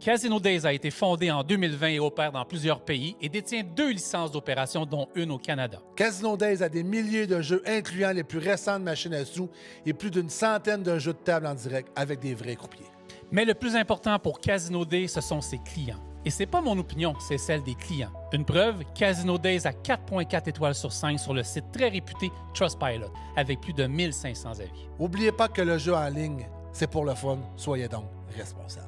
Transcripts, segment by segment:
Casino Days a été fondé en 2020 et opère dans plusieurs pays et détient 2 licences d'opération, dont une au Canada. Casino Days a des milliers de jeux, incluant les plus récentes machines à sous et plus d'une centaine de jeux de table en direct avec des vrais croupiers. Mais le plus important pour Casino Days, ce sont ses clients. Et c'est pas mon opinion, c'est celle des clients. Une preuve, Casino Days a 4.4 étoiles sur 5 sur le site très réputé Trustpilot, avec plus de 1500 avis. N'oubliez pas que le jeu en ligne, c'est pour le fun. Soyez donc responsables.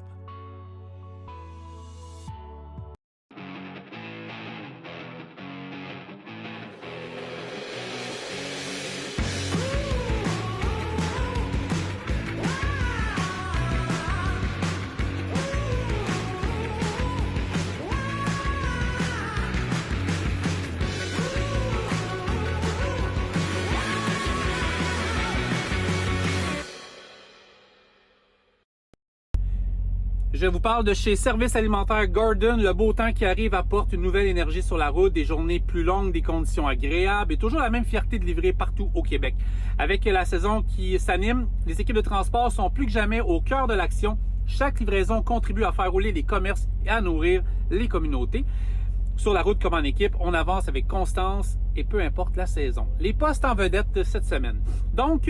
Je vous parle de chez Service alimentaire Gordon. Le beau temps qui arrive apporte une nouvelle énergie sur la route, des journées plus longues, des conditions agréables et toujours la même fierté de livrer partout au Québec. Avec la saison qui s'anime, les équipes de transport sont plus que jamais au cœur de l'action. Chaque livraison contribue à faire rouler les commerces et à nourrir les communautés. Sur la route comme en équipe, on avance avec constance et peu importe la saison. Les postes en vedette cette semaine. Donc,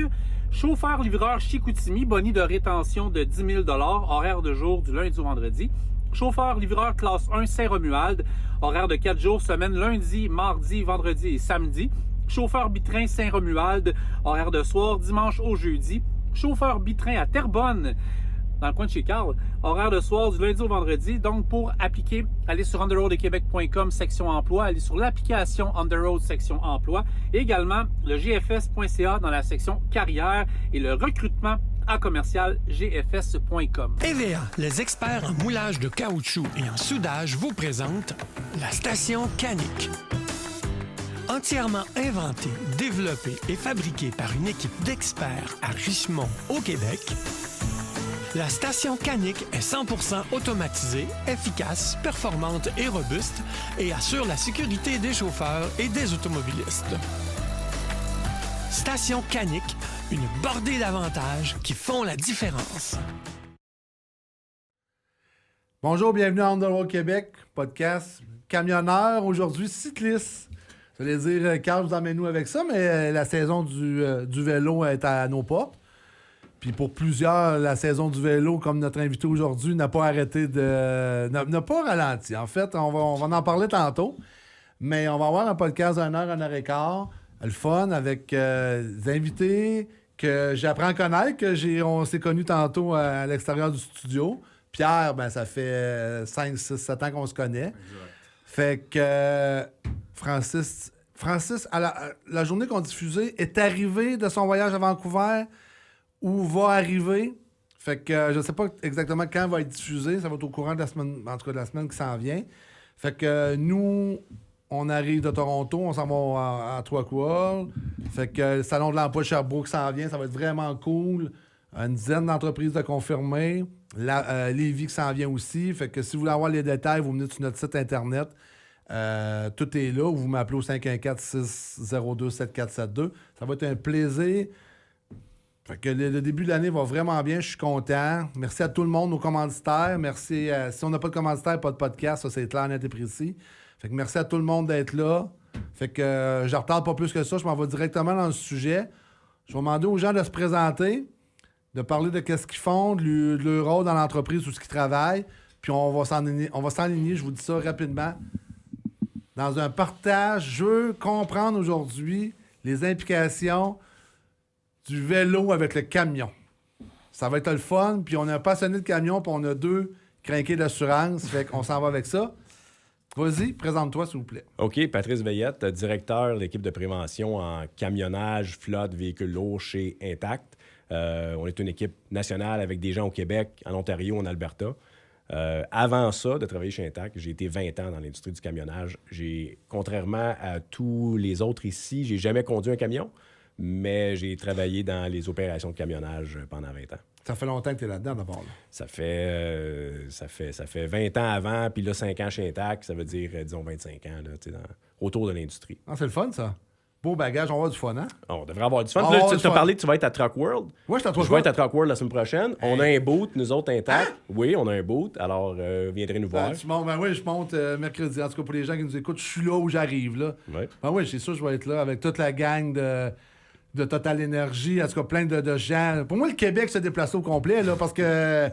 chauffeur-livreur Chicoutimi, boni de rétention de 10 000 $, horaire de jour du lundi au vendredi. Chauffeur-livreur classe 1 Saint-Romuald, horaire de 4 jours semaine, lundi, mardi, vendredi et samedi. Chauffeur bitrain Saint-Romuald, horaire de soir, dimanche au jeudi. Chauffeur bitrain à Terrebonne, dans le coin de chez Carl, horaire de soir du lundi au vendredi. Donc, pour appliquer, allez sur underroadquebec.com, section emploi, allez sur l'application Underroad, section emploi, et également le gfs.ca dans la section carrière et le recrutement à commercial gfs.com. EVA, les experts en moulage de caoutchouc et en soudage, vous présentent la station Canic. Entièrement inventée, développée et fabriquée par une équipe d'experts à Richmond, au Québec, la station Canic est 100% automatisée, efficace, performante et robuste et assure la sécurité des chauffeurs et des automobilistes. Station Canic, une bordée d'avantages qui font la différence. Bonjour, bienvenue à Underworld Québec, podcast camionneur, aujourd'hui cycliste. J'allais dire, Carl, vous emmène-nous avec ça, mais la saison du vélo est à nos portes. Puis pour plusieurs, la saison du vélo, comme notre invité aujourd'hui, n'a pas arrêté n'a pas ralenti. En fait, on va en parler tantôt. Mais on va avoir un podcast d'1 heure, 1 heure et quart. Le fun avec des invités que j'apprends à connaître, on s'est connus tantôt à l'extérieur du studio. Pierre, ben ça fait 5, 6, 7 ans qu'on se connaît. Exact. Fait que Francis, à la journée qu'on diffusait, est arrivé de son voyage à Vancouver ou va arriver. Fait que je ne sais pas exactement quand va être diffusé. Ça va être au courant de la semaine, en tout cas de la semaine qui s'en vient. Fait que nous, on arrive de Toronto, on s'en va à Trois-Coureurs. Fait que le Salon de l'emploi de Sherbrooke s'en vient. Ça va être vraiment cool. Une dizaine d'entreprises de confirmer. Lévis qui s'en vient aussi. Fait que si vous voulez avoir les détails, vous venez sur notre site Internet. Tout est là. Vous m'appelez au 514-602-7472. Ça va être un plaisir. Fait que le début de l'année va vraiment bien, je suis content. Merci à tout le monde, nos commanditaires. Merci. Si on n'a pas de commanditaire, pas de podcast, ça c'est clair, net et précis. Fait que merci à tout le monde d'être là. Fait que je ne retarde pas plus que ça, je m'en vais directement dans le sujet. Je vais demander aux gens de se présenter, de parler de qu'est-ce qu'ils font, de leur rôle dans l'entreprise où ils travaillent. Puis on va s'enligner, je vous dis ça rapidement. Dans un partage, je veux comprendre aujourd'hui les implications du vélo avec le camion. Ça va être le fun. Puis on a un passionné de camion, puis on a 2 crinqués d'assurance. Fait qu'on s'en va avec ça. Vas-y, présente-toi, s'il vous plaît. OK, Patrice Veillette, directeur de l'équipe de prévention en camionnage, flotte, véhicules lourds chez Intact. On est une équipe nationale avec des gens au Québec, en Ontario, en Alberta. Avant ça, de travailler chez Intact, j'ai été 20 ans dans l'industrie du camionnage. Contrairement à tous les autres ici, j'ai jamais conduit un camion. Mais j'ai travaillé dans les opérations de camionnage pendant 20 ans. Ça fait longtemps que tu es là-dedans, d'abord. Là. Ça fait 20 ans avant, puis là, 5 ans chez Intact, ça veut dire, disons, 25 ans, là, autour de l'industrie. Ah, c'est le fun, ça. Beau bagage, on va avoir du fun, hein? On devrait avoir du fun. On Puis va là, avoir tu du t'as fun. parlé que tu vas être à Truck World. Moi, je suis Je vais être à Truck World la semaine prochaine. On a un boot, nous autres, intact. Hein? Oui, on a un boot. Alors, viendrez nous voir. Tu montes, oui, je monte mercredi. En tout cas, pour les gens qui nous écoutent, je suis là où j'arrive, là. Ouais. Ben oui, c'est sûr, je vais être là avec toute la gang de Total Énergie. En tout cas, plein de gens. Pour moi, le Québec se déplace au complet, là, parce que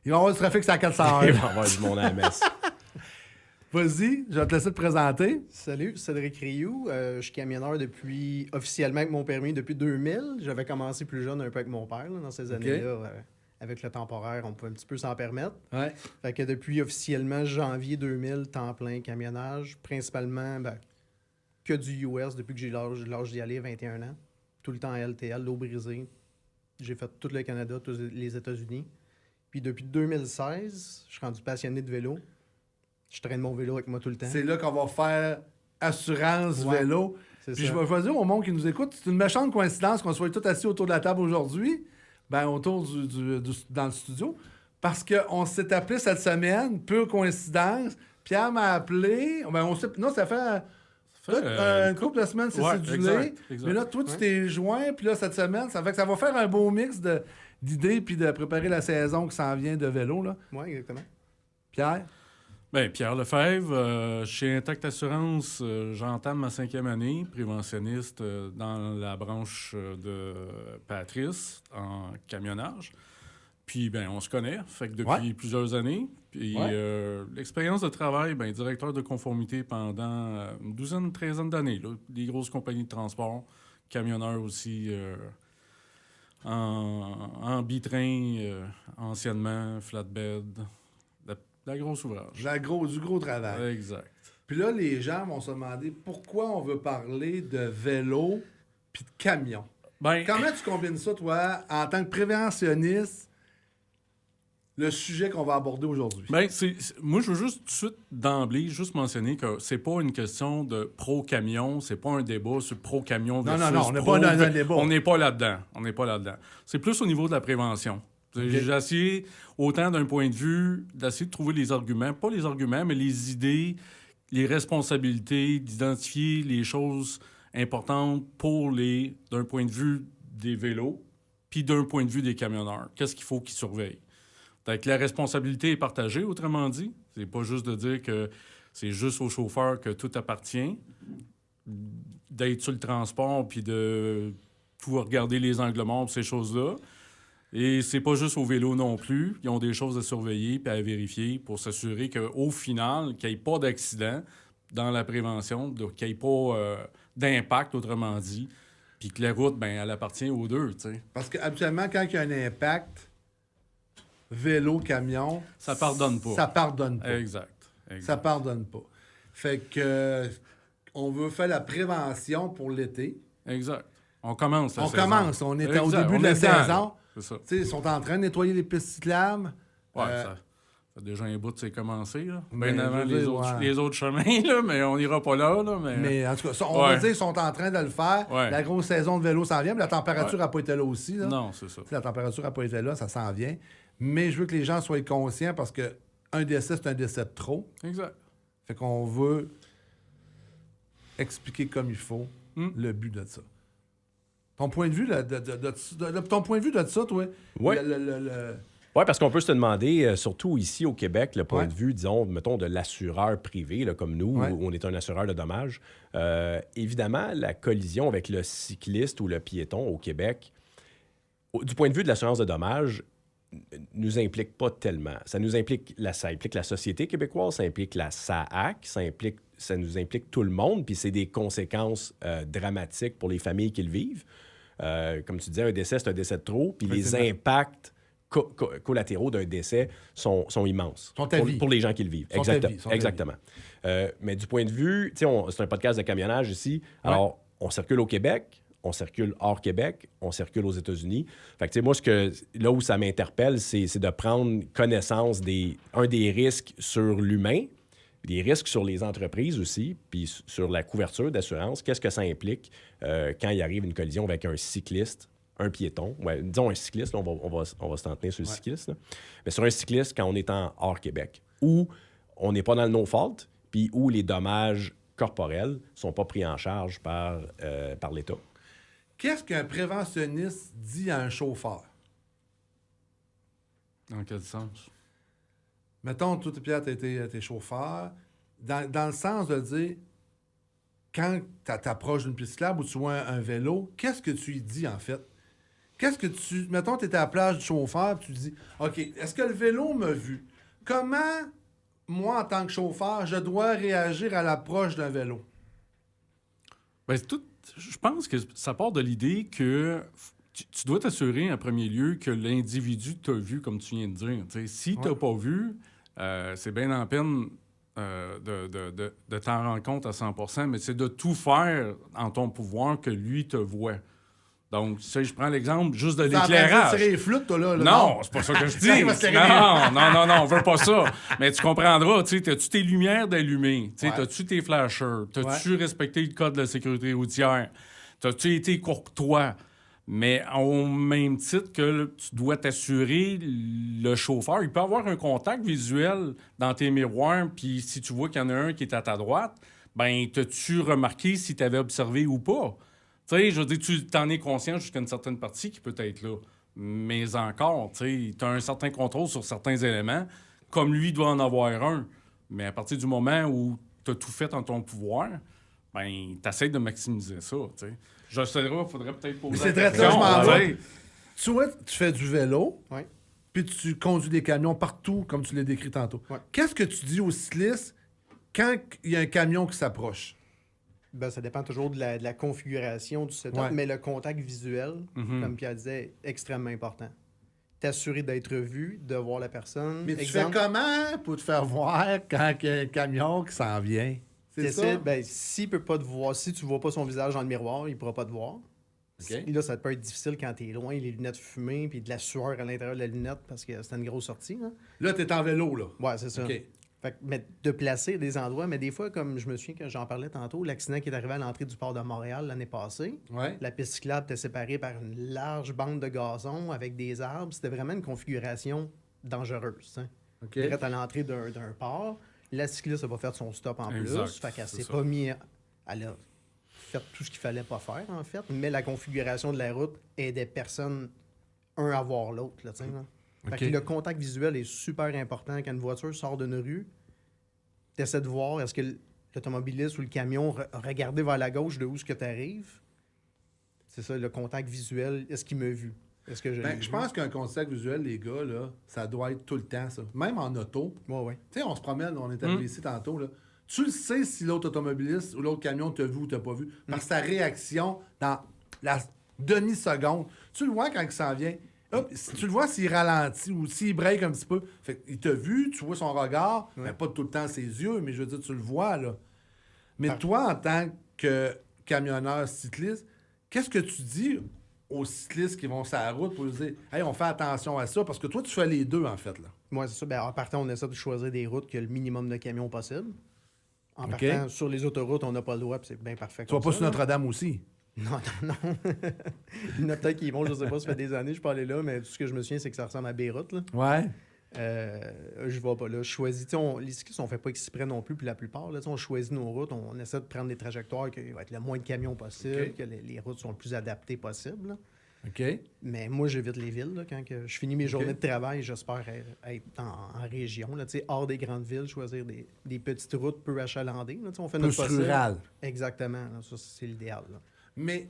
il va y avoir du trafic, c'est à 400 Il heures. va y avoir du monde à la messe. Vas-y, je vais te laisser te présenter. Salut, Cédric Rioux. Je suis camionneur officiellement avec mon permis depuis 2000. J'avais commencé plus jeune un peu avec mon père là, dans ces années-là. Avec le temporaire, on pouvait un petit peu s'en permettre. Ouais. Fait que depuis officiellement janvier 2000, temps plein camionnage, principalement que du US depuis que j'ai l'âge d'y aller, 21 ans. Tout le temps LTL, l'eau brisée. J'ai fait tout le Canada, tous les États-Unis. Puis depuis 2016, je suis rendu passionné de vélo. Je traîne mon vélo avec moi tout le temps. C'est là qu'on va faire assurance Ouais, vélo. c'est Puis ça. je vais dire au monde qui nous écoute, c'est une méchante coïncidence qu'on soit tous assis autour de la table aujourd'hui, autour dans le studio, parce qu'on s'est appelé cette semaine, pure coïncidence. Pierre m'a appelé. Non, ça fait une couple de semaines, c'est Ouais, cédulé. exact. Mais là, toi, tu t'es joint, puis là, cette semaine, ça fait que ça va faire un beau mix d'idées, puis de préparer la saison qui s'en vient de vélo, là. Oui, exactement. Pierre? Bien, Pierre Lefebvre, chez Intact Assurance, j'entame ma 5e année, préventionniste dans la branche de Patrice en camionnage. Puis, ben, on se connaît, fait que depuis plusieurs années. Puis, l'expérience de travail, ben, directeur de conformité pendant une douzaine, 13 d'années, là, des grosses compagnies de transport, camionneur aussi en bitrain, anciennement, flatbed. La grosse ouvrage. Du gros travail. Exact. Puis là, les gens vont se demander pourquoi on veut parler de vélo puis de camion. Ben, Comment tu combines ça, toi, en tant que préventionniste, le sujet qu'on va aborder aujourd'hui? ben, moi, je veux juste tout de suite, d'emblée, juste mentionner que c'est pas une question de pro-camion, c'est pas un débat sur pro-camion versus non, on n'est pro- pas dans un débat. On n'est pas là-dedans. On n'est pas là-dedans. C'est plus au niveau de la prévention. J'ai essayé, autant d'un point de vue, d'essayer de trouver les arguments, pas les arguments, mais les idées, les responsabilités, d'identifier les choses importantes d'un point de vue des vélos, puis d'un point de vue des camionneurs. Qu'est-ce qu'il faut qu'ils surveillent? Donc, la responsabilité est partagée, autrement dit. C'est pas juste de dire que c'est juste au chauffeur que tout appartient, d'être sur le transport, puis de tout regarder les angles morts, ces choses-là. Et c'est pas juste au vélo non plus. Ils ont des choses à surveiller puis à vérifier pour s'assurer qu'au final, qu'il n'y ait pas d'accident dans la prévention, qu'il n'y ait pas d'impact, autrement dit, puis que la route, ben, elle appartient aux deux, tu sais. Parce qu'habituellement, quand il y a un impact, vélo, camion... Ça pardonne pas. Ça pardonne pas. Exact. Ça pardonne pas. Fait que on veut faire la prévention pour l'été. Exact. On commence la On saison. commence. On est au Exact. début On de la est dedans, saison. là. C'est ça. Tu sais, ils sont en train de nettoyer les pistes cyclables. Ouais, ça fait déjà un bout de c'est commencé, là. Mais Bien avant je veux dire, les autres chemins, là, mais on n'ira pas là, mais... Mais en tout cas, on va dire qu'ils sont en train de le faire. Ouais. La grosse saison de vélo s'en vient, mais la température n'a pas été là aussi. Là. Non, c'est ça. La température n'a pas été là, ça s'en vient. Mais je veux que les gens soient conscients parce que un décès, c'est un décès de trop. Exact. Fait qu'on veut expliquer comme il faut le but de ça. Ton point de vue ton point de vue de ça, toi? Ouais. Oui, parce qu'on peut se demander, surtout ici au Québec, le point de vue, disons, mettons, de l'assureur privé, là, comme nous, où on est un assureur de dommages. Évidemment, la collision avec le cycliste ou le piéton au Québec, du point de vue de l'assurance de dommages, nous implique pas tellement. Ça implique la société québécoise, ça implique la SAAC, ça nous implique tout le monde, puis c'est des conséquences dramatiques pour les familles qui le vivent. Comme tu disais, un décès, c'est un décès de trop, puis les impacts collatéraux d'un décès sont immenses pour les gens qui le vivent. Exactement. Mais du point de vue, tu sais, c'est un podcast de camionnage ici. Alors, on circule au Québec, on circule hors Québec, on circule aux États-Unis. Fait que, tu sais, moi, là où ça m'interpelle, c'est de prendre connaissance des risques sur l'humain, des risques sur les entreprises aussi, puis sur la couverture d'assurance. Qu'est-ce que ça implique quand il arrive une collision avec un cycliste, un piéton, disons un cycliste, là, on va s'en tenir sur le cycliste, là. Mais sur un cycliste quand on est en hors Québec, où on n'est pas dans le no-fault, puis où les dommages corporels ne sont pas pris en charge par l'État. Qu'est-ce qu'un préventionniste dit à un chauffeur? Dans quel sens? Mettons, toi, Pierre, t'es chauffeur. Dans le sens de dire, quand tu t'approches d'une piste cyclable ou tu vois un vélo, qu'est-ce que tu lui dis, en fait? Mettons, tu étais à la plage du chauffeur, puis tu dis, OK, est-ce que le vélo m'a vu? Comment, moi, en tant que chauffeur, je dois réagir à l'approche d'un vélo? Ben, je pense que ça part de l'idée que tu dois t'assurer en premier lieu que l'individu t'a vu, comme tu viens de dire. T'sais, si tu n'as pas vu, c'est bien en peine de t'en rendre compte à 100%, mais c'est de tout faire en ton pouvoir que lui te voit. Donc, je prends l'exemple juste de l'éclairage. Tu les flûtes, toi, là. Non, c'est pas ça que je dis. Non, on veut pas ça. Mais tu comprendras, tu sais, t'as-tu tes lumières d'allumées? Tu sais, t'as-tu tes flashers? T'as-tu respecté le code de la sécurité routière? T'as-tu été courtois? Mais au même titre que tu dois t'assurer, le chauffeur, il peut avoir un contact visuel dans tes miroirs, puis si tu vois qu'il y en a un qui est à ta droite, ben t'as-tu remarqué si tu avais observé ou pas? Tu sais, je veux dire, tu t'en es conscient jusqu'à une certaine partie qui peut être là. Mais encore, tu sais, tu as un certain contrôle sur certains éléments, comme lui doit en avoir un. Mais à partir du moment où tu as tout fait en ton pouvoir, ben, tu essaies de maximiser ça, tu sais. Je sais pas, il faudrait peut-être poser c'est la très question. très Tu vois, tu fais du vélo, Ouais. puis tu conduis des camions partout, comme tu l'as décrit tantôt. Ouais. Qu'est-ce que tu dis aux cyclistes quand il y a un camion qui s'approche? Ben, ça dépend toujours de la configuration du setup, mais le contact visuel, comme Pierre disait, est extrêmement important. T'assurer d'être vu, de voir la personne. Mais tu fais comment pour te faire voir quand il y a un camion qui s'en vient? C'est ça? Ben, s'il peut pas te voir, si tu vois pas son visage dans le miroir, il pourra pas te voir. OK. Là, ça peut être difficile quand t'es loin, les lunettes fumées, puis de la sueur à l'intérieur de la lunette, parce que c'est une grosse sortie. Hein? Là, t'es en vélo, là. Ouais, c'est ça. OK. Fait que, mais de placer des endroits, mais des fois, comme je me souviens que j'en parlais tantôt, l'accident qui est arrivé à l'entrée du port de Montréal l'année passée, Ouais. la piste cyclable était séparée par une large bande de gazon avec des arbres. C'était vraiment une configuration dangereuse. Hein? OK. Direct à l'entrée d'un port, la cycliste n'a pas fait son stop en Exact, plus. Fait qu'elle c'est s'est ça. pas mis... Elle a fait tout ce qu'il fallait pas faire, en fait. Mais la configuration de la route aidait personne, un à voir l'autre, là, tu sais, là. Fait que OK. le contact visuel est super important. Quand une voiture sort d'une rue, tu essaies de voir est-ce que l'automobiliste ou le camion a regardé vers la gauche de où ce que tu arrives. C'est ça, le contact visuel. Est-ce qu'il m'a vu? Est-ce que je l'ai Je vu? pense qu'un contact visuel, les gars, là, ça doit être tout le temps, ça. Même en auto. Ouais. Tu sais, on se promène, on est arrivé ici tantôt, là. Tu le sais si l'autre automobiliste ou l'autre camion t'a vu ou t'a pas vu. Parce que sa réaction dans la demi-seconde, tu le vois quand il s'en vient. Hop, tu le vois s'il ralentit ou s'il break un petit peu. Fait qu'il t'a vu, tu vois son regard, mais pas tout le temps ses yeux, mais je veux dire, tu le vois, là. Mais toi, en tant que camionneur cycliste, qu'est-ce que tu dis aux cyclistes qui vont sur la route pour leur dire « Hey, on fait attention à ça » parce que toi, tu fais les deux, en fait, là. Moi, c'est ça. Ben, en partant, on essaie de choisir des routes qui ont le minimum de camions possible. En OK. partant, sur les autoroutes, on n'a pas le droit, puis c'est bien parfait. Tu vas comme pas ça, sur là. Notre-Dame aussi. Non. Il y en a peut-être qui y vont, je sais pas, ça fait des années que je suis pas allé là, mais tout ce que je me souviens, c'est que ça ressemble à Beyrouth, là. Ouais. Je vais pas là. Je choisis. Les cyclistes, on fait pas exprès non plus, puis la plupart, là, on choisit nos routes, on essaie de prendre des trajectoires qui vont être le moins de camions possible, OK. que les routes sont le plus adaptées possible. Là. OK. Mais moi, j'évite les villes. Là, quand que je finis mes journées de travail, j'espère être en région, là, hors des grandes villes, choisir des petites routes peu achalandées. Là, on fait notre Plus possible. rural. Exactement. Là, ça, c'est l'idéal. Là. Mais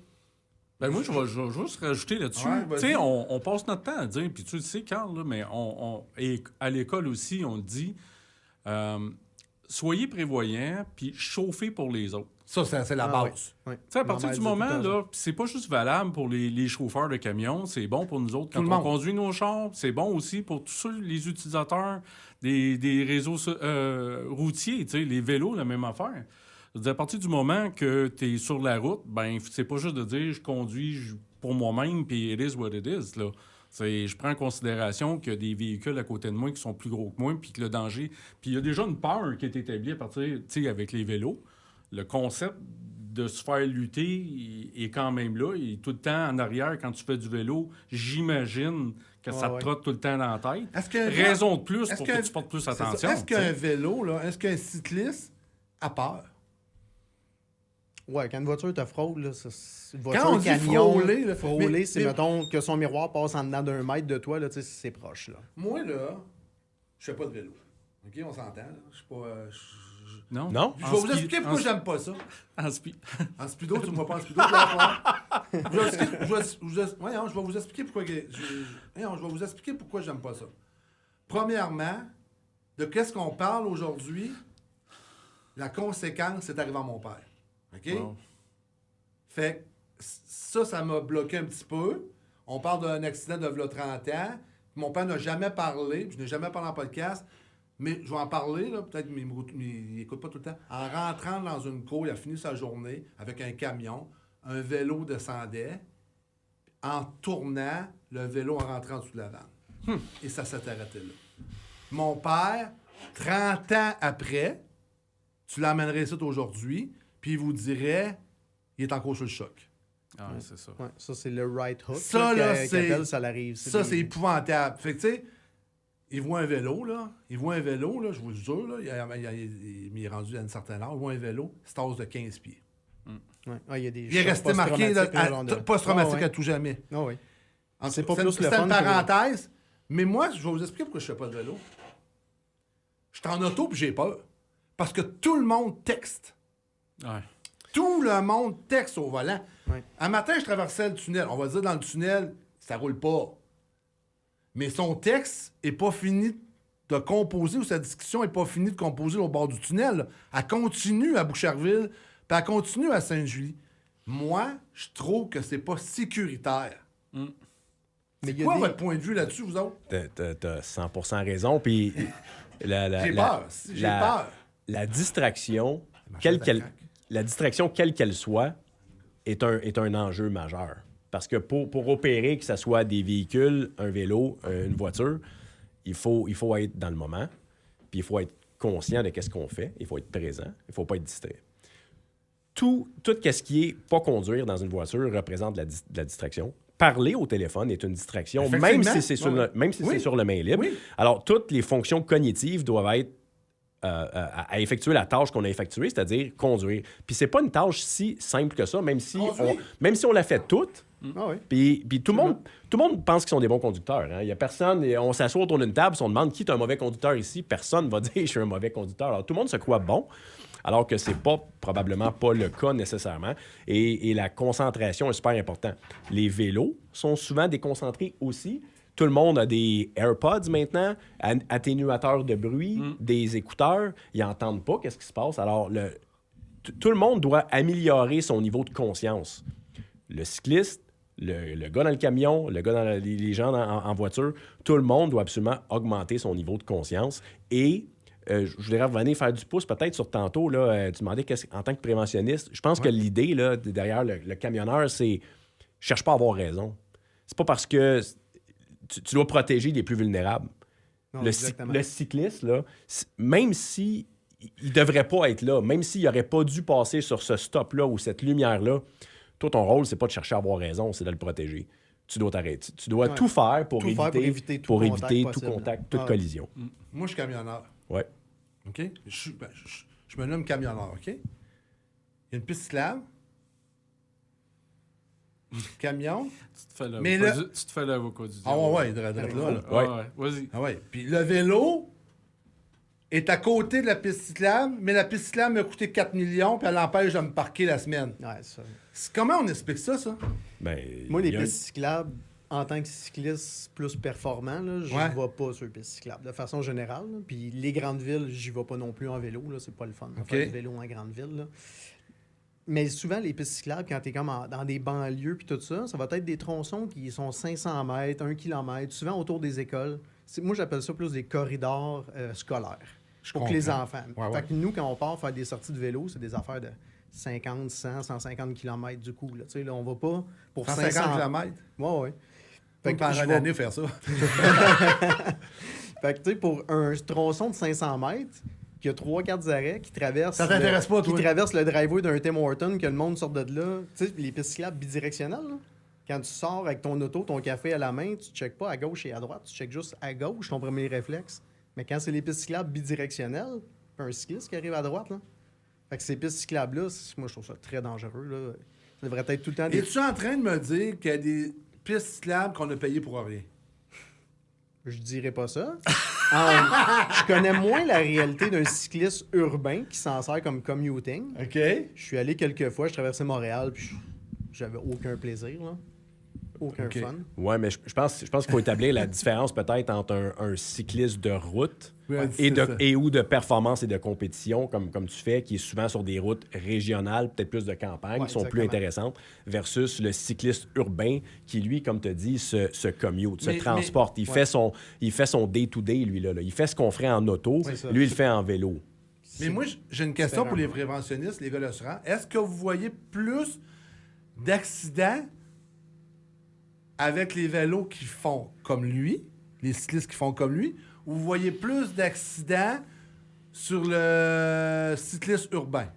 Ben moi, je vais juste rajouter là-dessus. Ouais, vas-y. Tu sais, on passe notre temps à dire, puis tu le sais, Carl, là, mais et à l'école aussi, on le dit, soyez prévoyants, puis chauffez pour les autres. ça, c'est la base. Ouais. Tu sais, à Ma partir mère du dit tout moment, le temps là, pis c'est pas juste valable pour les chauffeurs de camions, c'est bon pour nous autres Tout quand le on monde. conduit nos chars, c'est bon aussi pour tous ceux, les utilisateurs des réseaux routiers, tu sais, les vélos, la même affaire. Je veux dire, à partir du moment que tu es sur la route, ben c'est pas juste de dire je conduis pour moi-même, puis it is what it is, là. Je prends en considération qu'il y a des véhicules à côté de moi qui sont plus gros que moi, puis que le danger... Puis il y a déjà une peur qui est établie à partir, tu sais, avec les vélos. Le concept de se faire lutter est quand même là. Il est tout le temps en arrière quand tu fais du vélo. J'imagine que ça te trotte tout le temps dans la tête. Est-ce qu'un Raison de plus est-ce pour qu'un- que tu portes plus c'est ça. attention. Est-ce tu sais. qu'un vélo, là, est-ce qu'un cycliste a peur? Ouais, quand une voiture te frôle, là, une Quand voiture on dit camion, frôler, là, frôler, c'est, mais- mettons, que son miroir passe en dedans d'un mètre de toi, là, tu sais, c'est proche, là. Moi, là, je fais pas de vélo. OK, on s'entend, là. Je suis pas... Non? Non? Je vais vous expliquer pourquoi j'aime pas ça. En spi. En speedo, tu me vois pas en speedo. Je vais vous expliquer pourquoi... je vais vous expliquer pourquoi j'aime pas ça. Premièrement, de qu'est-ce qu'on parle aujourd'hui, la conséquence, c'est arrivé à mon père. OK? Wow. Fait que ça m'a bloqué un petit peu. On parle d'un accident de v'là 30 ans. Mon père n'a jamais parlé, puis je n'ai jamais parlé en podcast, mais je vais en parler, là, peut-être qu'il n'écoute pas tout le temps. En rentrant dans une cour, il a fini sa journée avec un camion, un vélo descendait. En tournant, le vélo en rentrant sous la vanne. Et ça s'est arrêté là. Mon père, 30 ans après, tu l'emmènerais ici aujourd'hui, puis il vous dirait, il est encore sur le choc. Ah, ouais, c'est ça. Ouais, ça, c'est le right hook. Ça, là, qu'il c'est- appelle, ça l'arrive. Ça, c'est épouvantable. Fait que, tu sais, il voit un vélo, là. Je vous le jure, là. Il est rendu à un certain âge. Il voit un vélo, c'est tasse de 15 pieds. Ouais. Ah, il y a des Il est chocs resté marqué, là, post-traumatiques, genre de- post-traumatique Ah, ouais. à tout jamais. Ah, oui. En C'est tout pas cas, plus c'est le une fun que- parenthèse. Mais moi, je vais vous expliquer pourquoi je fais pas de vélo. Je suis en auto puis j'ai peur. Parce que tout le monde texte. Ouais. Tout le monde texte au volant. Ouais. Un matin, je traversais le tunnel. On va dire dans le tunnel, ça roule pas. Mais son texte est pas fini de composer ou sa discussion est pas finie de composer au bord du tunnel. Là. Elle continue à Boucherville, puis elle continue à Sainte-Julie. Moi, je trouve que c'est pas sécuritaire. Mais il y a Quoi des- votre point de vue là-dessus, vous autres? T'as 100% raison. Puis J'ai peur. J'ai peur. la distraction, Ma quelle chaise à qu'elle, craque. la distraction, quelle qu'elle soit, est un enjeu majeur. Parce que pour opérer, que ce soit des véhicules, un vélo, une voiture, il faut être dans le moment, puis il faut être conscient de ce qu'on fait, il faut être présent, il ne faut pas être distrait. Tout ce qui est pas conduire dans une voiture représente de la distraction. Parler au téléphone est une distraction, même Effectivement. si c'est sur, Ouais. c'est sur le main libre. Oui. Alors, toutes les fonctions cognitives doivent être à effectuer la tâche qu'on a effectuée, c'est-à-dire conduire. Puis c'est pas une tâche si simple que ça, même si on la fait toute. Ah, oui. Puis tout le monde pense qu'ils sont des bons conducteurs. Hein. Il y a personne, on s'assoit autour d'une table, si on demande qui est un mauvais conducteur ici, personne va dire je suis un mauvais conducteur. Alors tout le monde se croit bon, alors que c'est probablement pas le cas nécessairement. Et la concentration est super importante. Les vélos sont souvent déconcentrés aussi. Tout le monde a des AirPods maintenant, atténuateurs de bruit, des écouteurs. Ils n'entendent pas qu'est-ce qui se passe. Alors, tout le monde doit améliorer son niveau de conscience. Le cycliste, le gars dans le camion, le gars dans les gens en voiture, tout le monde doit absolument augmenter son niveau de conscience. Et je voudrais revenir faire du pouce peut-être sur tantôt. Là, tu demandais en tant que préventionniste. Je pense que l'idée là, derrière le camionneur, c'est « cherche pas à avoir raison ». C'est pas parce que tu dois protéger les plus vulnérables. Non, Le cycliste, là, même si il devrait pas être là, même s'il n'aurait pas dû passer sur ce stop-là ou cette lumière-là, toi, ton rôle, c'est pas de chercher à avoir raison, c'est de le protéger. Tu dois t'arrêter. Tu dois tout faire pour éviter tout contact, toute collision. Moi, je suis camionneur. Ouais. OK? Je me nomme camionneur, OK? Il y a une piste cyclable. Camion. Mais Tu te fais l'avocat du diable. Ah ouais, là. Ouais. Vas-y. Ah ouais. Puis le vélo est à côté de la piste cyclable, mais la piste cyclable m'a coûté 4 millions, puis elle empêche de me parquer la semaine. Ouais, ça. Comment on explique ça? Ben, Moi, les il y a pistes cyclables, en tant que cycliste plus performant, là, je Ouais. ne vais pas sur les pistes cyclables, de façon générale. Là. Puis les grandes villes, j'y vais pas non plus en vélo. Là. C'est pas le fun de OK. faire du vélo en grande ville. Là. Mais souvent, les pistes cyclables, quand tu es comme dans des banlieues puis tout ça, ça va être des tronçons qui sont 500 mètres, 1 km, souvent autour des écoles. Moi, j'appelle ça plus des corridors scolaires pour que les enfants. Ouais, Fait ouais. que nous, quand on part faire des sorties de vélo, c'est des affaires de 50, 100, 150 km du coup. Là. Tu sais, là, on va pas pour 150 500 km? Ouais, ouais. Fait que Par je une vais- année faire ça. Fait que, tu sais, pour un tronçon de 500 mètres, qui a 3-4 arrêts, qui traverse... Ça t'intéresse pas, toi? Qui traverse le driveway d'un Tim Hortons, que le monde sort de là. Tu sais, les pistes cyclables bidirectionnelles, là. Quand tu sors avec ton auto, ton café à la main, tu ne checkes pas à gauche et à droite, tu checkes juste à gauche, ton premier réflexe. Mais quand c'est les pistes cyclables bidirectionnelles, puis un cycliste qui arrive à droite, là, Fait que ces pistes cyclables-là, moi, je trouve ça très dangereux. Là. Ça devrait être tout le temps des... Es-tu en train de me dire qu'il y a des pistes cyclables qu'on a payées pour rien? Je dirais pas ça. Je connais moins la réalité d'un cycliste urbain qui s'en sert comme commuting. OK. Je suis allé quelques fois, je traversais Montréal, puis j'avais aucun plaisir, là. Aucun OK. fun. Ouais, mais je pense qu'il faut établir la différence peut-être entre un cycliste de route Ouais, et, c'est ça. ou de performance et de compétition, comme tu fais, qui est souvent sur des routes régionales, peut-être plus de campagne, Ouais, qui sont plus exactement. intéressantes, versus le cycliste urbain qui, lui, comme tu as dit, se commute, se Mais- transporte. Il fait son day-to-day, lui, là. Il fait ce qu'on ferait en auto, C'est ça. lui, il le fait en vélo. Mais moi, j'ai une question pour les différent. préventionnistes, les gars de l'assurance. Est-ce que vous voyez plus d'accidents avec les vélos qui font comme lui, les cyclistes qui font comme lui, ou vous voyez plus d'accidents sur le cycliste urbain?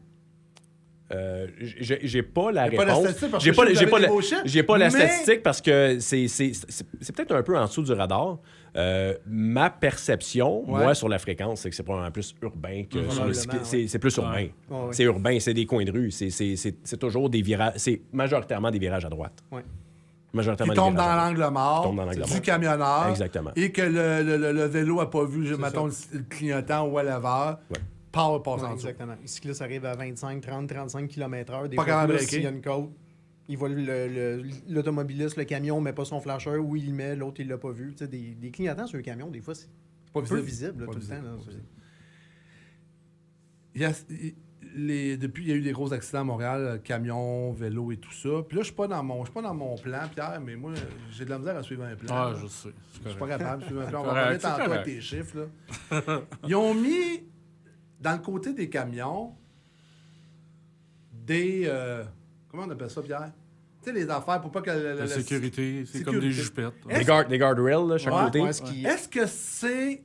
J'ai pas la Y a pas la réponse. statistique parce J'ai que pas, je sais que j'ai vous pas avez la- des beaux chiffres, j'ai pas la mais- statistique parce que c'est peut-être un peu en dessous du radar. Ma perception, Ouais. moi, sur la fréquence, c'est que c'est probablement plus urbain que sur le Probablement, cyclisme. ouais. C'est plus urbain. Ouais, ouais. C'est urbain, c'est des coins de rue. C'est toujours des virages. C'est majoritairement des virages à droite. Ouais. Majoritairement Qui des tombe virages dans à droite. l'angle mort, Tombe dans l'angle du mort. camionneur. Exactement. Et que le vélo n'a pas vu, mettons, le clignotant ou whatever. Ouais. Passe Ouais, en dessous. exactement. Les cyclistes arrivent à 25, 30, 35 km/h. Des Pas fois, capable de plus, breaker. s'il y a une côte, il voit l'automobiliste, le camion, met pas son flasher, ou il le met, l'autre, il l'a pas vu. Tu sais, des clignotants sur le camion, des fois, c'est Pas peu visible là, Pas tout visible, le temps. Là, pas c'est- visible. Depuis, il y a eu des gros accidents à Montréal, camions, vélos et tout ça. Puis là, je suis pas dans mon plan, Pierre, mais moi, j'ai de la misère à suivre un plan. Ah, là. je sais. C'est Je suis correct. pas capable de suivre un plan. On va Correct, parler c'est tantôt avec correct. tes chiffres. Là. Ils ont mis, dans le côté des camions, des... comment on appelle ça, Pierre? Tu sais, les affaires pour pas que... La sécurité, c'est comme des sécurité. jupettes. Des guardrails, là, chaque Ouais, côté. Ouais, ce qui- Est-ce que c'est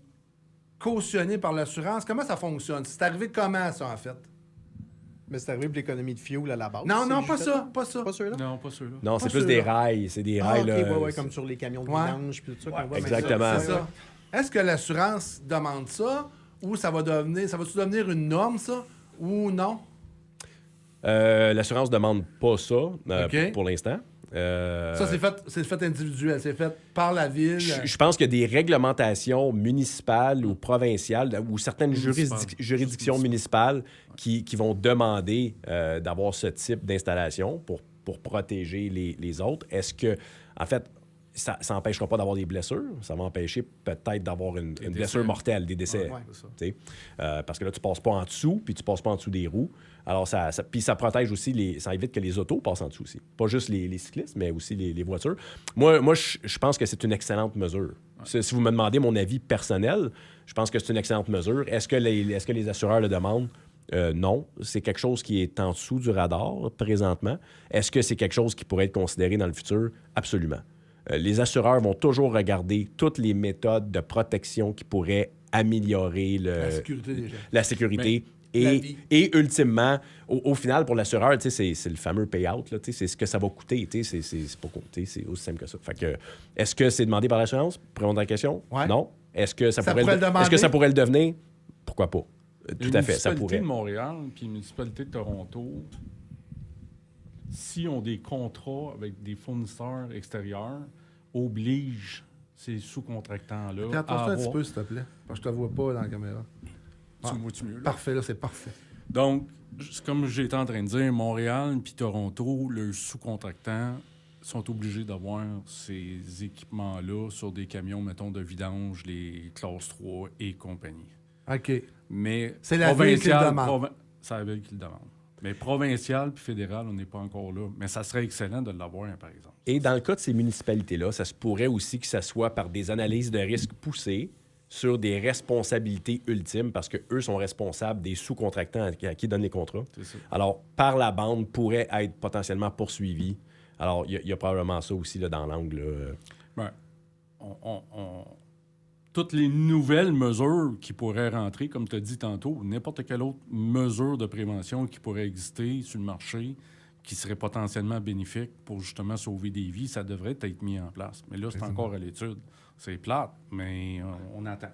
cautionné par l'assurance? Comment ça fonctionne? C'est arrivé comment, ça, en fait? Mais c'est arrivé pour l'économie de fuel à la base. Non, c'est non, les pas jupettes, ça, là? pas ça. Pas ceux-là? Non, pas ceux-là. Non, Pas c'est plus ceux-là. des rails. C'est des Ah, rails, ok, là. ouais, comme sur les camions de Ouais. vidange, puis tout ça. qu'on voit exactement. maintenant. C'est ça. Est-ce que l'assurance demande ça ou ça va va-tu devenir une norme, ça, ou non? L'assurance demande pas ça OK. pour l'instant. Ça, c'est fait individuel, c'est fait par la ville. Je pense qu'il y a des réglementations municipales ou provinciales ou certaines Municipales. juridictions municipales qui vont demander d'avoir ce type d'installation pour protéger les autres. Est-ce que, en fait, ça n'empêchera pas d'avoir des blessures? Ça va empêcher peut-être d'avoir une décès. blessure mortelle, des décès. Ouais, c'est ça. Tu sais, parce que là, tu passes pas en dessous, puis tu passes pas en dessous des roues. Alors, puis ça protège aussi, ça évite que les autos passent en dessous aussi. Pas juste les cyclistes, mais aussi les voitures. Moi je pense que c'est une excellente mesure. Si vous me demandez mon avis personnel, je pense que c'est une excellente mesure. Est-ce que les assureurs le demandent? Non. C'est quelque chose qui est en dessous du radar présentement. Est-ce que c'est quelque chose qui pourrait être considéré dans le futur? Absolument. Les assureurs vont toujours regarder toutes les méthodes de protection qui pourraient améliorer La sécurité des gens. la sécurité. la vie. Et ultimement, au final, pour l'assureur, tu sais, c'est le fameux payout, là, tu sais, c'est ce que ça va coûter. Tu sais, c'est pas tu sais, c'est aussi simple que ça. Fait que, est-ce que c'est demandé par l'assurance? Pour répondre à la question? Ouais. Non. Est-ce que Ça pourrait le demander? est-ce que ça pourrait le devenir? Pourquoi pas? Tout à fait, ça La municipalité pourrait. de Montréal puis la municipalité de Toronto, s'ils ont des contrats avec des fournisseurs extérieurs, obligent ces sous-contractants-là à Attends-toi un petit avoir... peu, s'il te plaît, parce que je te vois pas dans la caméra. Tu me vois-tu mieux, là? Parfait, là, c'est parfait. Donc, comme j'étais en train de dire, Montréal puis Toronto, leurs sous-contractants sont obligés d'avoir ces équipements-là sur des camions, mettons, de vidange, les classes 3 et compagnie. OK. Mais C'est la ville qui le provincial, demande. c'est la ville qui le demande. Mais provincial puis fédéral, on n'est pas encore là. Mais ça serait excellent de l'avoir, par exemple. Et dans le cas de ces municipalités-là, ça se pourrait aussi que ça soit par des analyses de risque poussées sur des responsabilités ultimes parce qu'eux sont responsables des sous-contractants à qui donnent les contrats. C'est ça. Alors, par la bande, pourrait être potentiellement poursuivi. Alors, il y a probablement ça aussi là, dans l'angle. Ben, toutes les nouvelles mesures qui pourraient rentrer, comme tu as dit tantôt, n'importe quelle autre mesure de prévention qui pourrait exister sur le marché, qui serait potentiellement bénéfique pour justement sauver des vies, ça devrait être mis en place. Mais là, c'est encore à l'étude. C'est plate, mais on attend.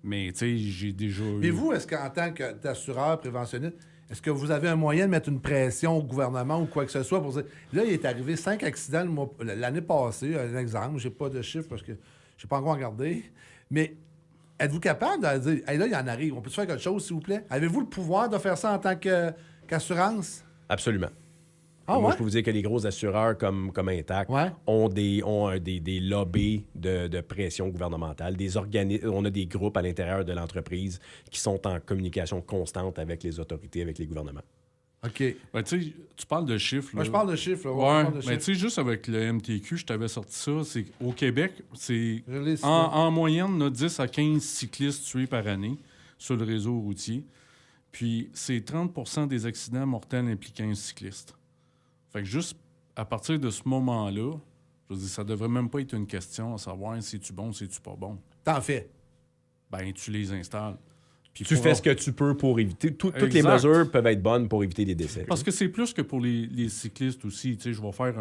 Mais, tu sais, j'ai déjà eu... Mais vous, est-ce qu'en tant qu'assureur préventionniste, est-ce que vous avez un moyen de mettre une pression au gouvernement ou quoi que ce soit pour dire, là, il est arrivé 5 accidents l'année passée, un exemple, j'ai pas de chiffre parce que je n'ai pas encore regardé, mais êtes-vous capable de dire, hey, là, il en arrive, on peut faire quelque chose, s'il vous plaît? Avez-vous le pouvoir de faire ça en tant qu'assurance? Absolument. Ah Moi, ouais? je peux vous dire que les gros assureurs comme Intact Ouais. ont des lobbies de pression gouvernementale. On a des groupes à l'intérieur de l'entreprise qui sont en communication constante avec les autorités, avec les gouvernements. OK. Ben, tu sais, tu parles de chiffres, là. Moi, je parle de chiffres. Là. Ouais, Je parle de mais chiffres. tu sais, juste avec le MTQ, je t'avais sorti ça. C'est au Québec, c'est Je l'ai cité. en moyenne, on a 10 à 15 cyclistes tués par année sur le réseau routier. Puis c'est 30 des accidents mortels impliquant un cycliste. Fait que juste à partir de ce moment-là, je veux dire, ça devrait même pas être une question à savoir si tu bon, si tu pas bon. T'en fais. Ben, tu les installes. Puis Tu pour- fais ce que tu peux pour éviter. Toutes les Exact. mesures peuvent être bonnes pour éviter des décès. Parce que c'est plus que pour les cyclistes aussi. Tu sais, je vais faire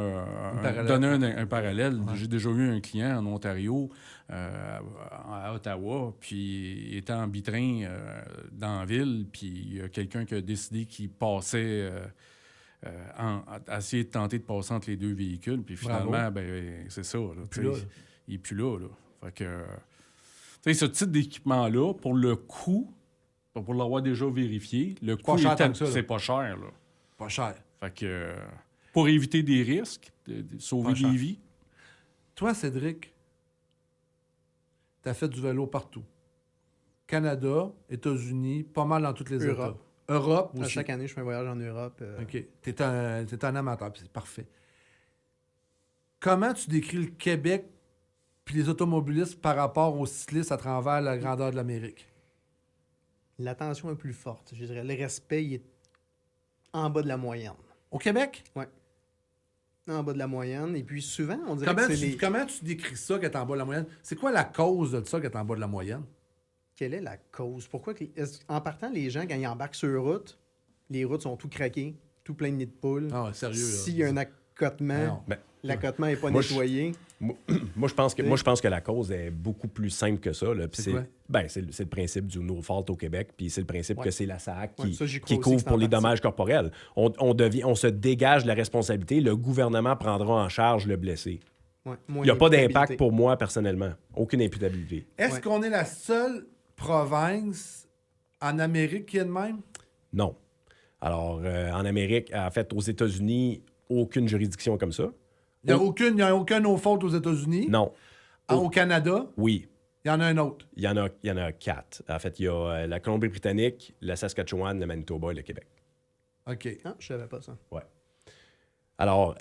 parallèle. donner un parallèle. J'ai déjà eu un client en Ontario, à Ottawa, puis il était en bitrain dans la ville, puis il y a quelqu'un qui a décidé qu'il passait, à essayer de tenter de passer entre les deux véhicules, puis finalement, ben, c'est ça. Là, tu sais, Plus là. il est plus là. Fait que, tu sais, ce type d'équipement-là, pour le coût, pour l'avoir déjà vérifié, le Pas coût cher est tant que ça, là. c'est pas cher. Là. Pas cher. Fait que pour éviter des risques, de sauver Pas cher. des vies, Toi, Cédric, t'as fait du vélo partout. Canada, États-Unis, pas mal dans toutes les Europe. États. Europe À aussi. chaque année, je fais un voyage en Europe. OK. T'es un amateur, puis c'est parfait. Comment tu décris le Québec puis les automobilistes par rapport aux cyclistes à travers la grandeur de l'Amérique? L'attention est plus forte. Je dirais, le respect il est en bas de la moyenne. Au Québec? En bas de la moyenne. Et puis souvent, on dirait Comment que c'est tu, comment tu décris ça qu'elle est en bas de la moyenne? C'est quoi la cause de ça qu'elle est en bas de la moyenne? Quelle est la cause? Pourquoi en partant, les gens, quand ils embarquent sur route, les routes sont tout craquées, tout plein de nids de poules. Ah ouais, sérieux, là. S'il y a un accotement, Non. Ben, l'accotement n'est pas Moi, nettoyé. moi, je pense que la cause est beaucoup plus simple que ça. Là. Puis C'est quoi? c'est le principe du no fault au Québec, puis c'est le principe Ouais. que c'est la SAC Ouais, ça, j'y qui crois aussi couvre que c'est pour en les partie. dommages corporels. On se dégage de la responsabilité. Le gouvernement prendra en charge le blessé. Ouais, Il moins n'y a pas d'impact d'imputabilité. pour moi personnellement. Aucune imputabilité. Est-ce Ouais. qu'on est la seule province en Amérique qui est de même? Non. Alors, en Amérique, en fait, aux États-Unis, aucune juridiction comme ça. Il n'y a aucun no-fault aux États-Unis. Non. Au Canada, Oui. il y en a un autre. Il y en a 4. En fait, il y a la Colombie-Britannique, la Saskatchewan, le Manitoba et le Québec. OK. Ah, je savais pas ça. Alors,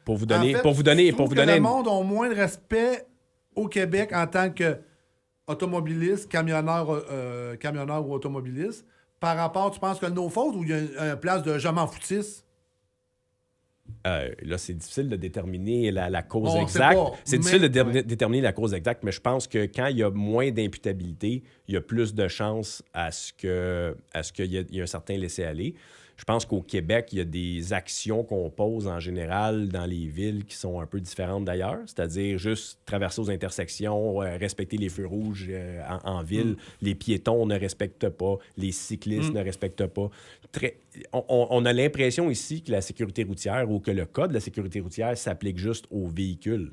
pour vous donner, En fait, pour vous donner, tu pour trouves vous que donner, le monde a moins de respect au Québec en tant qu'automobiliste, camionneur ou automobiliste, par rapport, tu penses que le no-fault ou il y a une place de « je m'en foutisse » là, c'est difficile de déterminer la cause On sait exacte. pas, C'est mais- difficile de ouais. déterminer la cause exacte, mais je pense que quand il y a moins d'imputabilité, il y a plus de chances à ce qu'il y ait un certain laisser-aller. Je pense qu'au Québec, il y a des actions qu'on pose en général dans les villes qui sont un peu différentes d'ailleurs, c'est-à-dire juste traverser aux intersections, respecter les feux rouges en ville, les piétons ne respectent pas, les cyclistes ne respectent pas. On a l'impression ici que la sécurité routière ou que le code de la sécurité routière s'applique juste aux véhicules,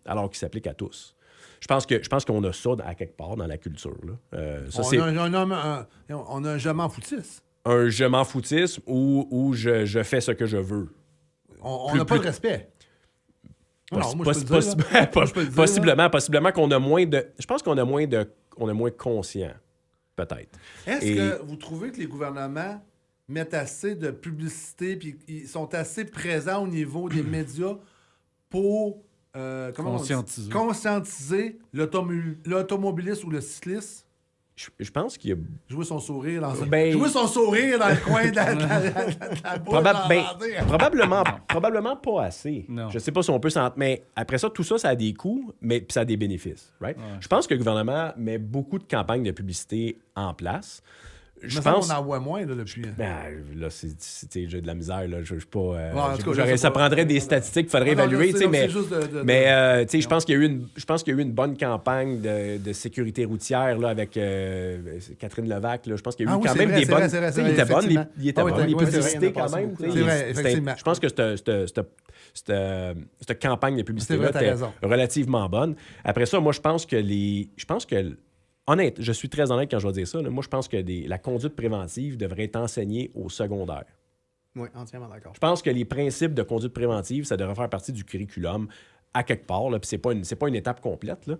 alors qu'il s'applique à tous. Je pense qu'on a ça à quelque part dans la culture. Là. Ça, c'est on a un « je m'en foutisse ». un je m'en foutisme ou je fais ce que je veux. On Plus- n'a pas de plus- respect. Non, moi, je peux le dire, là. Je peux le dire, Possiblement qu'on a moins de... Je pense qu'on a moins conscient, peut-être. Est-ce Et- que vous trouvez que les gouvernements mettent assez de publicité puis ils sont assez présents au niveau des médias pour comment on dit? Conscientiser l'automobiliste ou le cycliste? Je pense qu'il y a... Jouer son sourire dans Ben- son sourire dans le coin de la bouche Probablement pas assez. Non. Je sais pas si on peut s'en... Mais après ça, tout ça, ça a des coûts, mais puis ça a des bénéfices. Right? Je pense que le gouvernement met beaucoup de campagnes de publicité en place. Je pense... On en voit moins là, depuis. Là, j'ai de la misère. Là. Je suis pas. en tout cas, ça prendrait des statistiques qu'il faudrait évaluer. Mais je pense qu'il y a eu une bonne campagne de sécurité routière là, avec Catherine Levac. Là. Je pense qu'il y a eu quand même des bonnes. Il était bon, il était bon. Les publicités quand même. C'est vrai, effectivement. Je pense que cette campagne de publicité-là était relativement bonne. Après ça, moi, je pense que honnête, je suis très honnête quand je vais dire ça. Là. Moi, je pense que la conduite préventive devrait être enseignée au secondaire. Oui, entièrement d'accord. Je pense que les principes de conduite préventive, ça devrait faire partie du curriculum à quelque part. Là, puis c'est pas une étape complète. Là.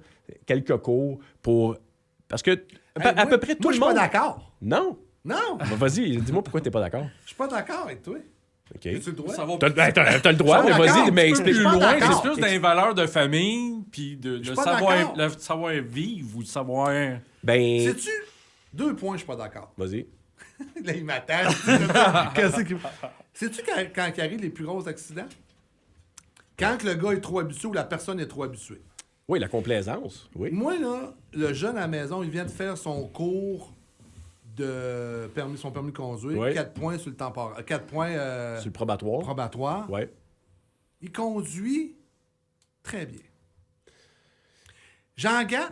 Quelques cours pour... Parce que à peu près tout le monde... Moi, je suis pas d'accord. Non. Non. Vas-y, dis-moi pourquoi t'es pas d'accord. Je suis pas d'accord avec toi. OK. As-tu le droit? T'as le droit, mais vas-y, mais explique Plus pas loin, d'accord. c'est plus dans les valeurs de famille, puis de suis pas d'accord. le savoir-vivre ou le savoir... Ben... Sais-tu? 2 points, je suis pas d'accord. Vas-y. Là, il m'attend. Qu'est-ce qu'il... Sais-tu quand il arrive les plus gros accidents? Quand le gars est trop habitué ou la personne est trop habituée. Oui, la complaisance. Oui. Moi, là, le jeune à la maison, il vient de faire son cours de son permis de conduire. Oui. 4 points sur le temporaire. 4 points Sur le probatoire. probatoire. Oui. Il conduit très bien. Jean-Gant,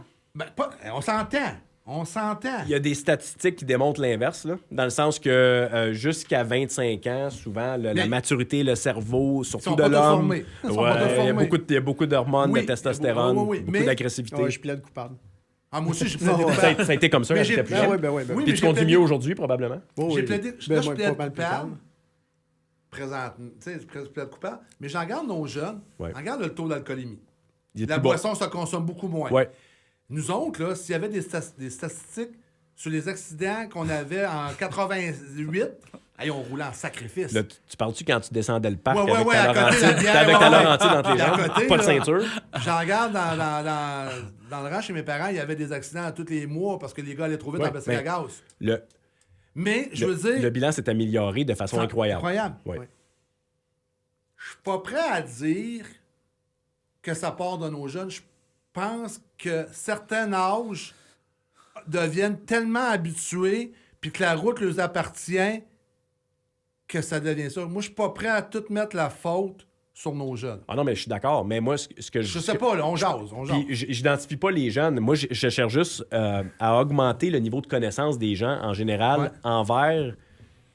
on s'entend. On s'entend. Il y a des statistiques qui démontrent l'inverse, là, dans le sens que jusqu'à 25 ans, souvent, la maturité, le cerveau, surtout de l'homme, Ils sont pas tous il formés. y a beaucoup d'hormones, Oui. de testostérone, Oui. beaucoup Mais- d'agressivité. Ouais, je plaide coupable. Ah, moi aussi, j'ai plaidé Ça coupable. a été comme ça Mais quand j'ai- j'étais plus ben jeune. ouais, ben ouais, ben Oui, ouais. Puis mais tu j'ai conduis plaidé- mieux aujourd'hui, probablement. Oh, J'ai oui. plaidé... Ben, Là, je moi, plaide pas mal coupable. coupable. Présente. Tu sais, je plaide coupable. Mais j'en garde nos jeunes. Ouais. Regarde le taux d'alcoolémie. Il est La plus bas. boisson se consomme beaucoup moins. Ouais. Nous autres, là, s'il y avait des statistiques sur les accidents qu'on avait en 88, hey, on roulait en sacrifice. Là, tu parles-tu quand tu descendais le parc Ouais, avec ouais, ta à côté, Laurentide, la bière, avec ta ouais, ouais. Laurentide dans tes Puis à jambes, côté, pas de là, ceinture? J'en regarde dans le rang chez mes parents, il y avait des accidents à tous les mois parce que les gars allaient trop vite Ouais, dans le bassine à mais- gaz. Le, Mais, je veux le dire... bilan s'est amélioré de façon incroyable. Ouais. Je suis pas prêt à dire que ça part de nos jeunes. Je pense que certains âges deviennent tellement habitués puis que la route leur appartient que ça devient ça. Moi, je suis pas prêt à tout mettre la faute sur nos jeunes. Ah non, mais je suis d'accord. Mais moi, ce que Je sais pas, là, on jase. Puis j'identifie pas les jeunes. Moi, je cherche juste à augmenter le niveau de connaissance des gens en général Ouais. envers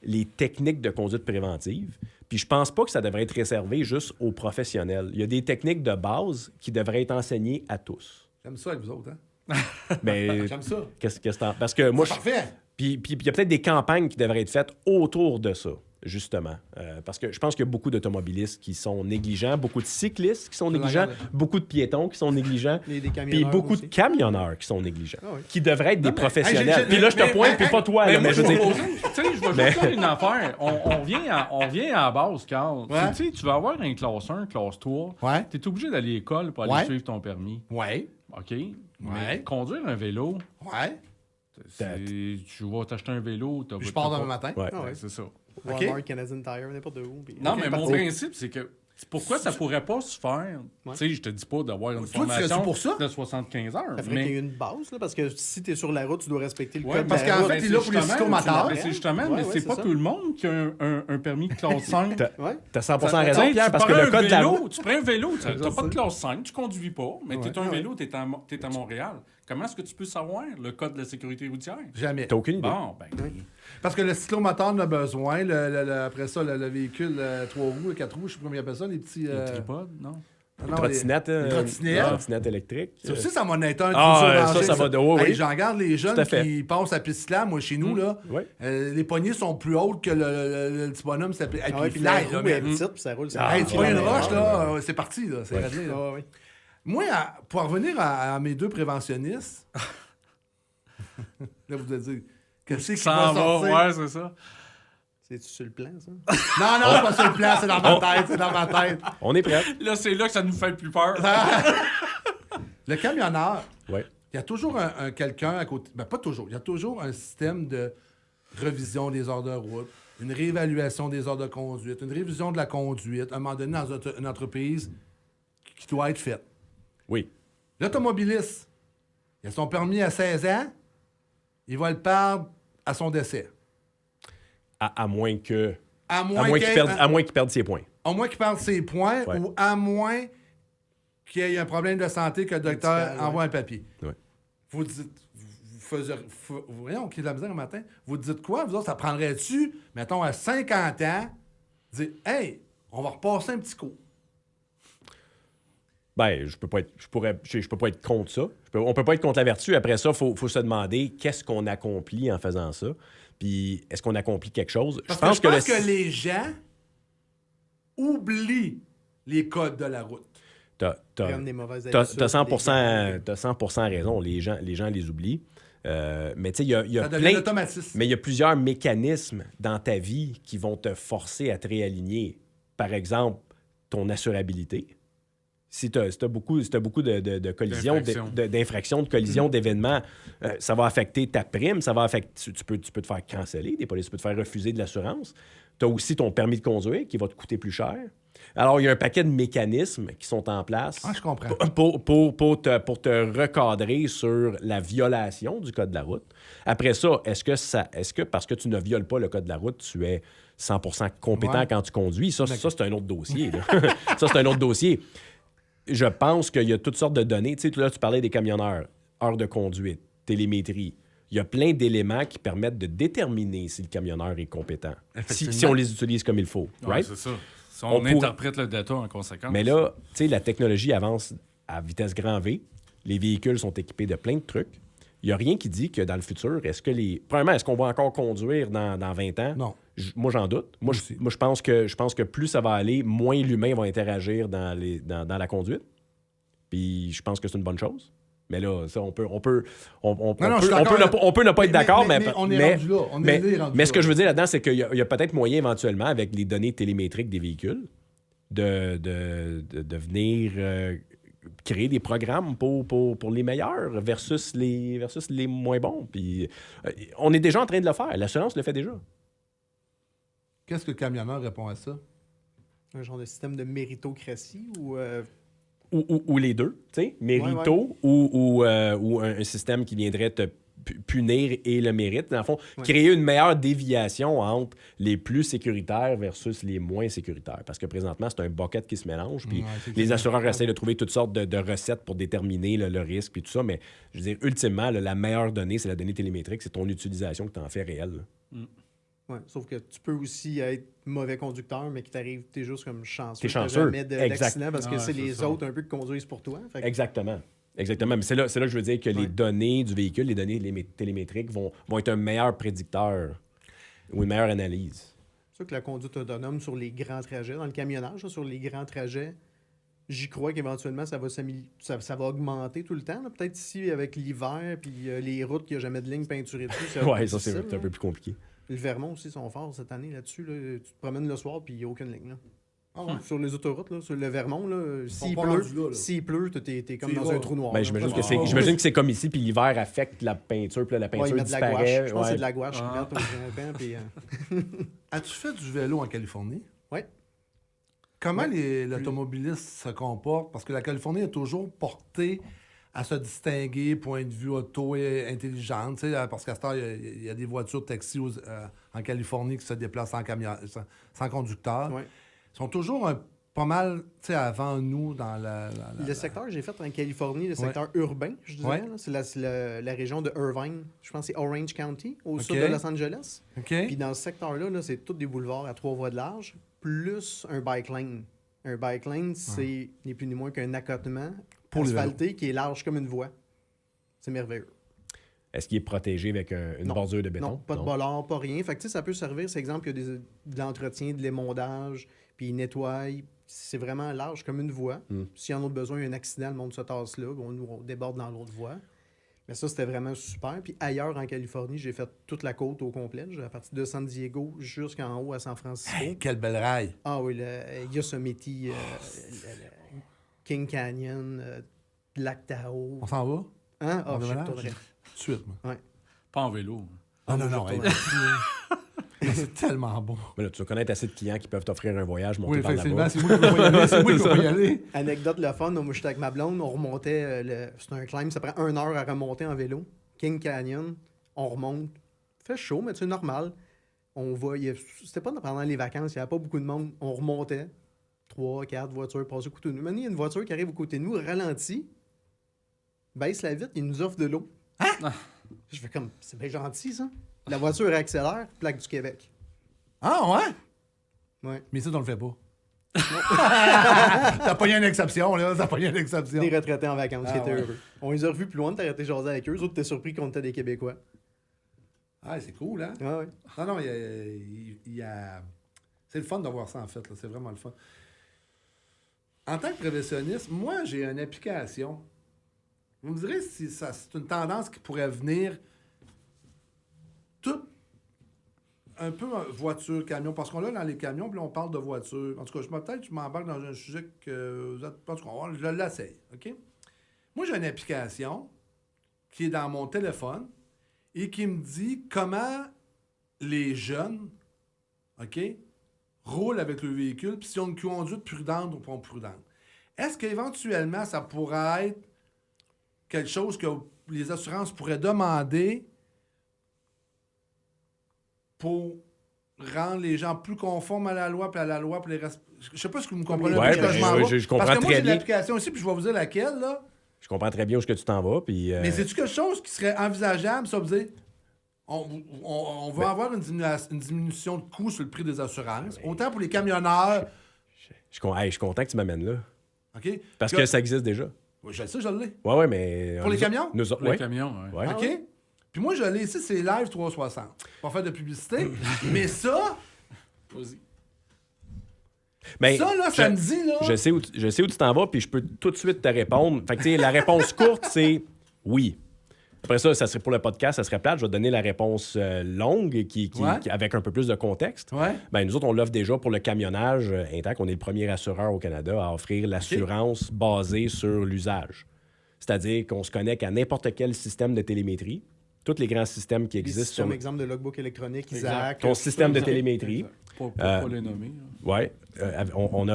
les techniques de conduite préventive. Puis je pense pas que ça devrait être réservé juste aux professionnels. Il y a des techniques de base qui devraient être enseignées à tous. J'aime ça avec vous autres, hein? Mais J'aime ça. qu'est-ce que c'est? Parce que moi, C'est parfait. Puis il y a peut-être des campagnes qui devraient être faites autour de ça, justement. Parce que je pense qu'il y a beaucoup d'automobilistes qui sont négligents, beaucoup de cyclistes qui sont négligents, beaucoup de piétons qui sont négligents, Des puis camionneurs beaucoup aussi. de camionneurs qui sont négligents, Ah oui. qui devraient être des mais- professionnels. Hey, Puis là, je te mais- pointe, puis pas toi. là, Mais moi, mais je veux dire... tu sais, je vais juste dire une affaire. On vient à la base, Carl. Ouais. Tu sais, tu vas avoir un classe 1, classe 3. Ouais. Tu es obligé d'aller à l'école pour aller Ouais. suivre ton permis. Ouais. OK? Ouais. Mais conduire un vélo, Ouais. tu vas t'acheter un vélo. Puis je pars demain matin. Ouais. Ah ouais. C'est ça. Walmart, Canadian Tire, n'importe où. puis- Non, Ok, mais mon parti. principe, c'est que pourquoi ça pourrait pas se faire? Ouais. Tu sais, je te dis pas d'avoir une Toi, tu serais-tu formation pour ça? de 75 heures. Ça ferait qu'il y ait une base, là, parce que si tu es sur la route, tu dois respecter le Ouais, code. parce de la qu'en route. fait, il est là pour les psychomoteurs. C'est justement, Ouais, mais ouais, c'est c'est pas ça. tout le monde qui a un permis de classe 5. Ouais. T'as 100% Tu raison, sais, Pierre, tu parce que prends le un code de la vélo, route... Tu prends un vélo, tu n'as pas de classe 5, tu conduis pas, mais tu es un Ouais. vélo, tu es à Montréal. Comment est-ce que tu peux savoir le code de la sécurité routière? Jamais. T'as aucune idée. Bon, ben, Parce que le cyclomoteur en a besoin. Après ça, le véhicule 3 roues, 4 roues, je sais pas comment il appelle ça, les petits... le tripode, non? non, Trottinette, les trottinettes. trottinette électrique. Ça aussi, ça m'en est un. Ah, ça va de haut, oui. J'en regarde les jeunes Tout à fait. qui passent à piste là, moi, chez nous, là. Oui. Les poignées sont plus hautes que le petit bonhomme s'appelle. Et Ah puis ouais, il puis la fly, roue là, est mais- petite, puis ça roule. Hey, tu vois une roche, là. là, c'est parti, là. C'est réglé, là. Ah ouais. Moi, pour revenir à mes 2 préventionnistes, là, vous allez dire, qu'est-ce qui Ça va en sortir? va, ouais, c'est ça. C'est-tu sur le plan, ça? Non, non, c'est pas sur le plan, c'est dans ma tête, c'est dans ma tête. On est prêt. Là, c'est là que ça nous fait le plus peur. Le camionneur, Ouais. il y a toujours un quelqu'un à côté. Ben, pas toujours. Il y a toujours un système de révision des heures de route, une réévaluation des heures de conduite, une révision de la conduite, à un moment donné, dans une entreprise qui doit être faite. Oui. L'automobiliste, il a son permis à 16 ans, il va le perdre à son décès. À moins que... À moins à moins qu'il perde ses points. À moins qu'il perde ses points Ouais. ou à moins qu'il y ait un problème de santé que le docteur Médical, envoie un papier. Ouais. Vous dites... Voyons, qui est de la misère le matin. Vous dites quoi? Vous autres, ça prendrait-tu, mettons, à 50 ans, dire « Hey, on va repasser un petit coup. » Ben, je peux pas être contre ça. On peut pas être contre la vertu. Après ça, faut se demander qu'est-ce qu'on accomplit en faisant ça. Puis, est-ce qu'on accomplit quelque chose? Parce que je pense que les gens oublient les codes de la route. T'as Prennent des mauvaises t'as habitudes, 100% raison. Les gens les oublient. Mais tu sais, il y a Ça devient plein... l'automatisme. Mais il y a plusieurs mécanismes dans ta vie qui vont te forcer à te réaligner. Par exemple, ton assurabilité. Si tu as beaucoup de collisions, d'infractions, de collisions, d'événements, ça va affecter ta prime, ça va affecter... Tu peux te faire canceller des polices, tu peux te faire refuser de l'assurance. Tu as aussi ton permis de conduire qui va te coûter plus cher. Alors, il y a un paquet de mécanismes qui sont en place Ah, je comprends. pour te recadrer sur la violation du code de la route. Après ça, est-ce que parce que tu ne violes pas le code de la route, tu es 100% compétent Ouais. quand tu conduis? Ça, c'est un autre dossier. Là. Ça, c'est un autre dossier. Je pense qu'il y a toutes sortes de données. Tu sais, là, tu parlais des camionneurs, heures de conduite, télémétrie. Il y a plein d'éléments qui permettent de déterminer si le camionneur est compétent, si on les utilise comme il faut. Ouais, Right? c'est ça. Si on pourrait- interprète le data en conséquence. Mais là, tu sais, la technologie avance à vitesse grand V. Les véhicules sont équipés de plein de trucs. Il n'y a rien qui dit que dans le futur, premièrement, est-ce qu'on va encore conduire dans 20 ans? Non. Moi, j'en doute. Moi, je pense que plus ça va aller, moins l'humain va interagir dans la conduite. Puis je pense que c'est une bonne chose. Mais là, ça, on peut ne pas être d'accord, mais on est rendu là. On est rendu mais ce que là. je veux dire là-dedans, c'est qu'il y a peut-être moyen éventuellement, avec les données télémétriques des véhicules, de venir créer des programmes pour les meilleurs versus les moins bons. Puis on est déjà en train de le faire. L'assurance le fait déjà. Qu'est-ce que le camionneur répond à ça? Un genre de système de méritocratie ou... Ou les deux, tu sais, mérito ou un système qui viendrait te punir et le mérite. Dans le fond, créer une meilleure déviation entre les plus sécuritaires versus les moins sécuritaires. Parce que présentement, c'est un bucket qui se mélange. Puis les assureurs essaient de trouver toutes sortes de recettes pour déterminer le risque puis tout ça. Mais je veux dire, ultimement, la meilleure donnée, c'est la donnée télémétrique. C'est ton utilisation que tu en fais réelle. Ouais, sauf que tu peux aussi être mauvais conducteur, mais qui t'arrive, t'es juste comme chanceux. T'es T'as chanceux. jamais Exact. d'accident parce que Ouais, c'est c'est les ça. autres un peu qui conduisent pour toi. Fait que- Exactement. Mais c'est là que je veux dire que les données du véhicule, les données télémétriques vont être un meilleur prédicteur ou une meilleure analyse. C'est sûr que la conduite autonome sur les grands trajets, dans le camionnage, là, sur les grands trajets, j'y crois qu'éventuellement, ça va augmenter tout le temps. là. Peut-être ici, avec l'hiver, puis les routes qu'il n'y a jamais de ligne peinturée dessus. Ça va Ouais, être ça, c'est difficile, un peu plus compliqué. Le Vermont aussi sont forts cette année là-dessus. Là. Tu te promènes le soir, puis il n'y a aucune ligne. Là. Ah ouais. Sur les autoroutes, là, sur le Vermont, là, s'il pas rendus là, là. pleut, t'es comme C'est dans rare. un trou noir. Ben, là. j'imagine Wow. j'imagine que c'est comme ici, puis l'hiver affecte la peinture, puis là, la Ouais, peinture ils mettent de la gouache. disparaît. Je pense que c'est Ouais. de la gouache qu'ils Ah. mettent au grimpant, puis, As-tu fait du vélo en Californie? Oui. Comment Ouais. l'automobiliste se comporte? Parce que la Californie est toujours portée à se distinguer, point de vue auto et intelligente. Tu sais, parce qu'à ce temps, il y a des voitures taxi en Californie qui se déplacent sans conducteur. Ouais. Ils sont toujours pas mal tu sais, avant nous dans Le secteur que j'ai fait en Californie, le secteur urbain, je dirais, Ouais. là, c'est la région de Irvine. Je pense que c'est Orange County, au Ok. sud de Los Angeles. OK? Puis dans ce secteur-là, là, c'est tous des boulevards à 3 voies de large, plus un bike lane. Un bike lane, c'est ni plus ni moins qu'un accotement Pour les asphalté qui est large comme une voie. C'est merveilleux. Est-ce qu'il est protégé avec une Non. bordure de béton? Non, pas de bollard, pas rien. Fait que, tu sais, ça peut servir, c'est exemple, il y a de l'entretien, de l'émondage, puis il nettoie. C'est vraiment large comme une voie. S'il y en a besoin, il y a un accident, le monde se tasse là, on déborde dans l'autre voie. Mais ça, c'était vraiment super. Puis ailleurs en Californie, j'ai fait toute la côte au complet. J'ai parti de San Diego jusqu'en haut à San Francisco. Hey, quel bel rail! Ah oui, le Yosemite, le King Canyon, Lac Tahoe. On s'en va? Hein? Ah, On je déménage? retournerai. Tout de suite, moi. Pas en vélo. Ah non, non, je hey, mais c'est tellement beau. Mais là, tu vas connaître assez de clients qui peuvent t'offrir un voyage monté Oui, par effectivement, là-bas. c'est moi qui vais y aller. C'est moi qui vais y aller. Anecdote le fun, moi j'étais avec ma blonde, on remontait, c'est un climb, ça prend 1 heure à remonter en vélo. King Canyon, on remonte fait chaud, mais c'est normal. C'était pas pendant les vacances, il n'y avait pas beaucoup de monde. On remontait. 3, 4 voitures passent au côté de nous. Maintenant, il y a une voiture qui arrive au côté de nous, ralentit, baisse la vitre, il nous offre de l'eau. Ah. Je fais comme, c'est bien gentil, ça. La voiture accélère, plaque du Québec. Ah, ouais? Ouais. Mais ça, on le fait pas. T'as pas eu une exception, là. T'as pas eu une exception. Des retraités en vacances qui Ah, étaient ouais. heureux. On les a revus plus loin, t'as arrêté de jaser avec eux. Eux autres, t'es surpris qu'on était des Québécois. Ah, c'est cool, hein? Ah ouais. Non, il y a... C'est le fun de voir ça, en fait. Là. C'est vraiment le fun. En tant que prévisionniste, moi, j'ai une application. Vous me direz si c'est une tendance qui pourrait venir tout un peu voiture, camion, parce qu'on l'a dans les camions, puis là, on parle de voiture. En tout cas, peut-être je m'embarque dans un sujet que vous êtes... En tout cas, je l'essaye, OK? Moi, j'ai une application qui est dans mon téléphone et qui me dit comment les jeunes, OK, roulent avec le véhicule, puis s'ils ont une conduite prudente ou pas prudente. Est-ce qu'éventuellement, ça pourrait être quelque chose que les assurances pourraient demander pour rendre les gens plus conformes à la loi, puis à la loi, puis les je sais pas ce que vous me comprenez. Ouais, où est-ce que je m'en vais. je comprends Parce que moi, très j'ai bien. l'application aussi, puis je vais vous dire laquelle, là. Je comprends très bien où est-ce que tu t'en vas. Puis, Mais c'est-tu quelque chose qui serait envisageable, ça veut dire... On va avoir une diminution de coûts sur le prix des assurances, autant pour les camionneurs, je suis content que tu m'amènes là. OK? Parce que ça existe déjà. Oui, je sais, je l'ai. Ouais, mais... Pour les camions? Nous, Les ouais. camions, ouais. Ouais. OK? Puis moi, je l'ai ici, c'est Live 360. Pas faire de publicité. Mais ça, Vas-y. Mais ça, là, ça me dit, là... Je sais où tu t'en vas, puis je peux tout de suite te répondre. Fait que, tu sais, la réponse courte, c'est oui. Après ça serait pour le podcast, ça serait plate. Je vais te donner la réponse longue Ouais. avec un peu plus de contexte. Ouais. Ben, nous autres, on l'offre déjà pour le camionnage Intact. On est le premier assureur au Canada à offrir l'assurance basée sur l'usage. C'est-à-dire qu'on se connecte à n'importe quel système de télémétrie. Tous les grands systèmes qui Des existent systèmes, sur exemple de logbook électronique, Exact. Isaac. ton système de Exact. télémétrie. Exact. Pour pas les nommer. Oui, on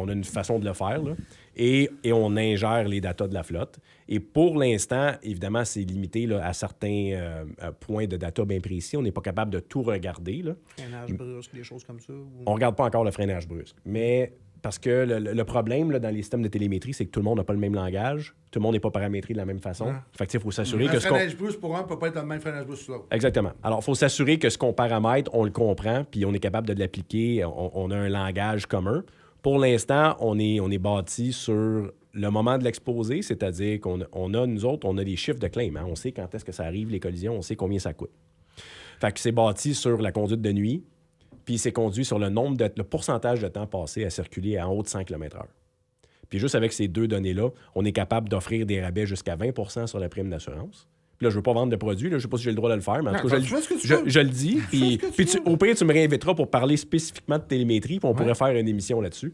a une façon de le faire, là. Et on ingère les datas de la flotte. Et pour l'instant, évidemment, c'est limité là, à certains points de data bien précis. On n'est pas capable de tout regarder, là. Freinage brusque, des choses comme ça. On ne regarde pas encore le freinage brusque. Mais parce que le problème là, dans les systèmes de télémétrie, c'est que tout le monde n'a pas le même langage. Tout le monde n'est pas paramétré de la même façon. Fait que, il faut s'assurer Un que ce qu'on... freinage brusque pour un peut pas être le même freinage brusque sur l'autre. Exactement. Alors, il faut s'assurer que ce qu'on paramètre, on le comprend, puis on est capable de l'appliquer. On a un langage commun. Pour l'instant, on est bâti sur le moment de l'exposé, c'est-à-dire nous autres, on a des chiffres de claim. Hein? On sait quand est-ce que ça arrive, les collisions, on sait combien ça coûte. Fait que c'est bâti sur la conduite de nuit, puis c'est conduit sur le pourcentage de temps passé à circuler à en haut de 100 km/h. Puis juste avec ces deux données-là, on est capable d'offrir des rabais jusqu'à 20 % sur la prime d'assurance. Puis là, je ne veux pas vendre de produits, là, je ne sais pas si j'ai le droit de le faire, mais en tout cas, tu fais ce que tu veux. je le dis. Puis au pire, tu me réinviteras pour parler spécifiquement de télémétrie, puis on pourrait faire une émission là-dessus.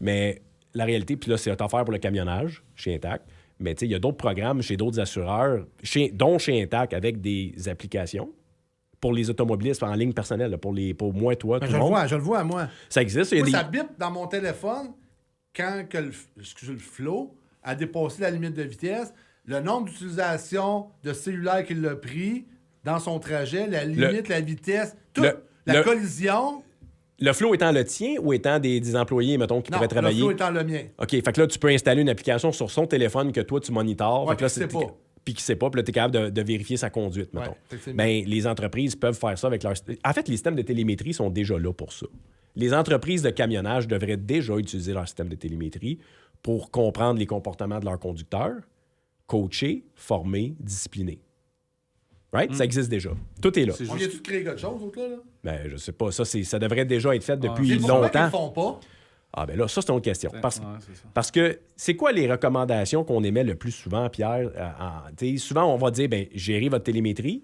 Mais la réalité, puis là, c'est offert pour le camionnage chez Intact. Mais tu sais, il y a d'autres programmes chez d'autres assureurs, dont chez Intact, avec des applications pour les automobilistes en ligne personnelle, là, pour moi, toi, Ben, tout le monde. je le vois, moi. Ça existe. Il y a Moi, des... ça bip dans mon téléphone quand que le flow a dépassé la limite de vitesse, le nombre d'utilisations de cellulaire qu'il a pris dans son trajet, la limite, la vitesse, tout. La collision. Le flow étant le tien ou étant des employés, mettons, qui pourraient travailler? Le flow étant le mien. OK, fait que là, tu peux installer une application sur son téléphone que toi, tu monitores. Ouais, Fait que là, puis qu'il sait pas. Puis qui sait pas, puis là, tu es capable de vérifier sa conduite, mettons. Ouais, effectivement. Bien, les entreprises peuvent faire ça avec leur... En fait, les systèmes de télémétrie sont déjà là pour ça. Les entreprises de camionnage devraient déjà utiliser leur système de télémétrie pour comprendre les comportements de leurs conducteurs, coacher, former, discipliner. Right? Ça existe déjà. Tout est là. C'est On juste- vient-tu de créer quelque chose, autres, là? Ben, je sais pas. Ça devrait déjà être fait depuis C'est pourquoi qu'ils longtemps. le font pas. Ah, ben là, ça, c'est une autre question. Ouais, c'est ça. Parce que c'est quoi les recommandations qu'on émet le plus souvent, Pierre? Souvent, on va dire, ben, gérez votre télémétrie,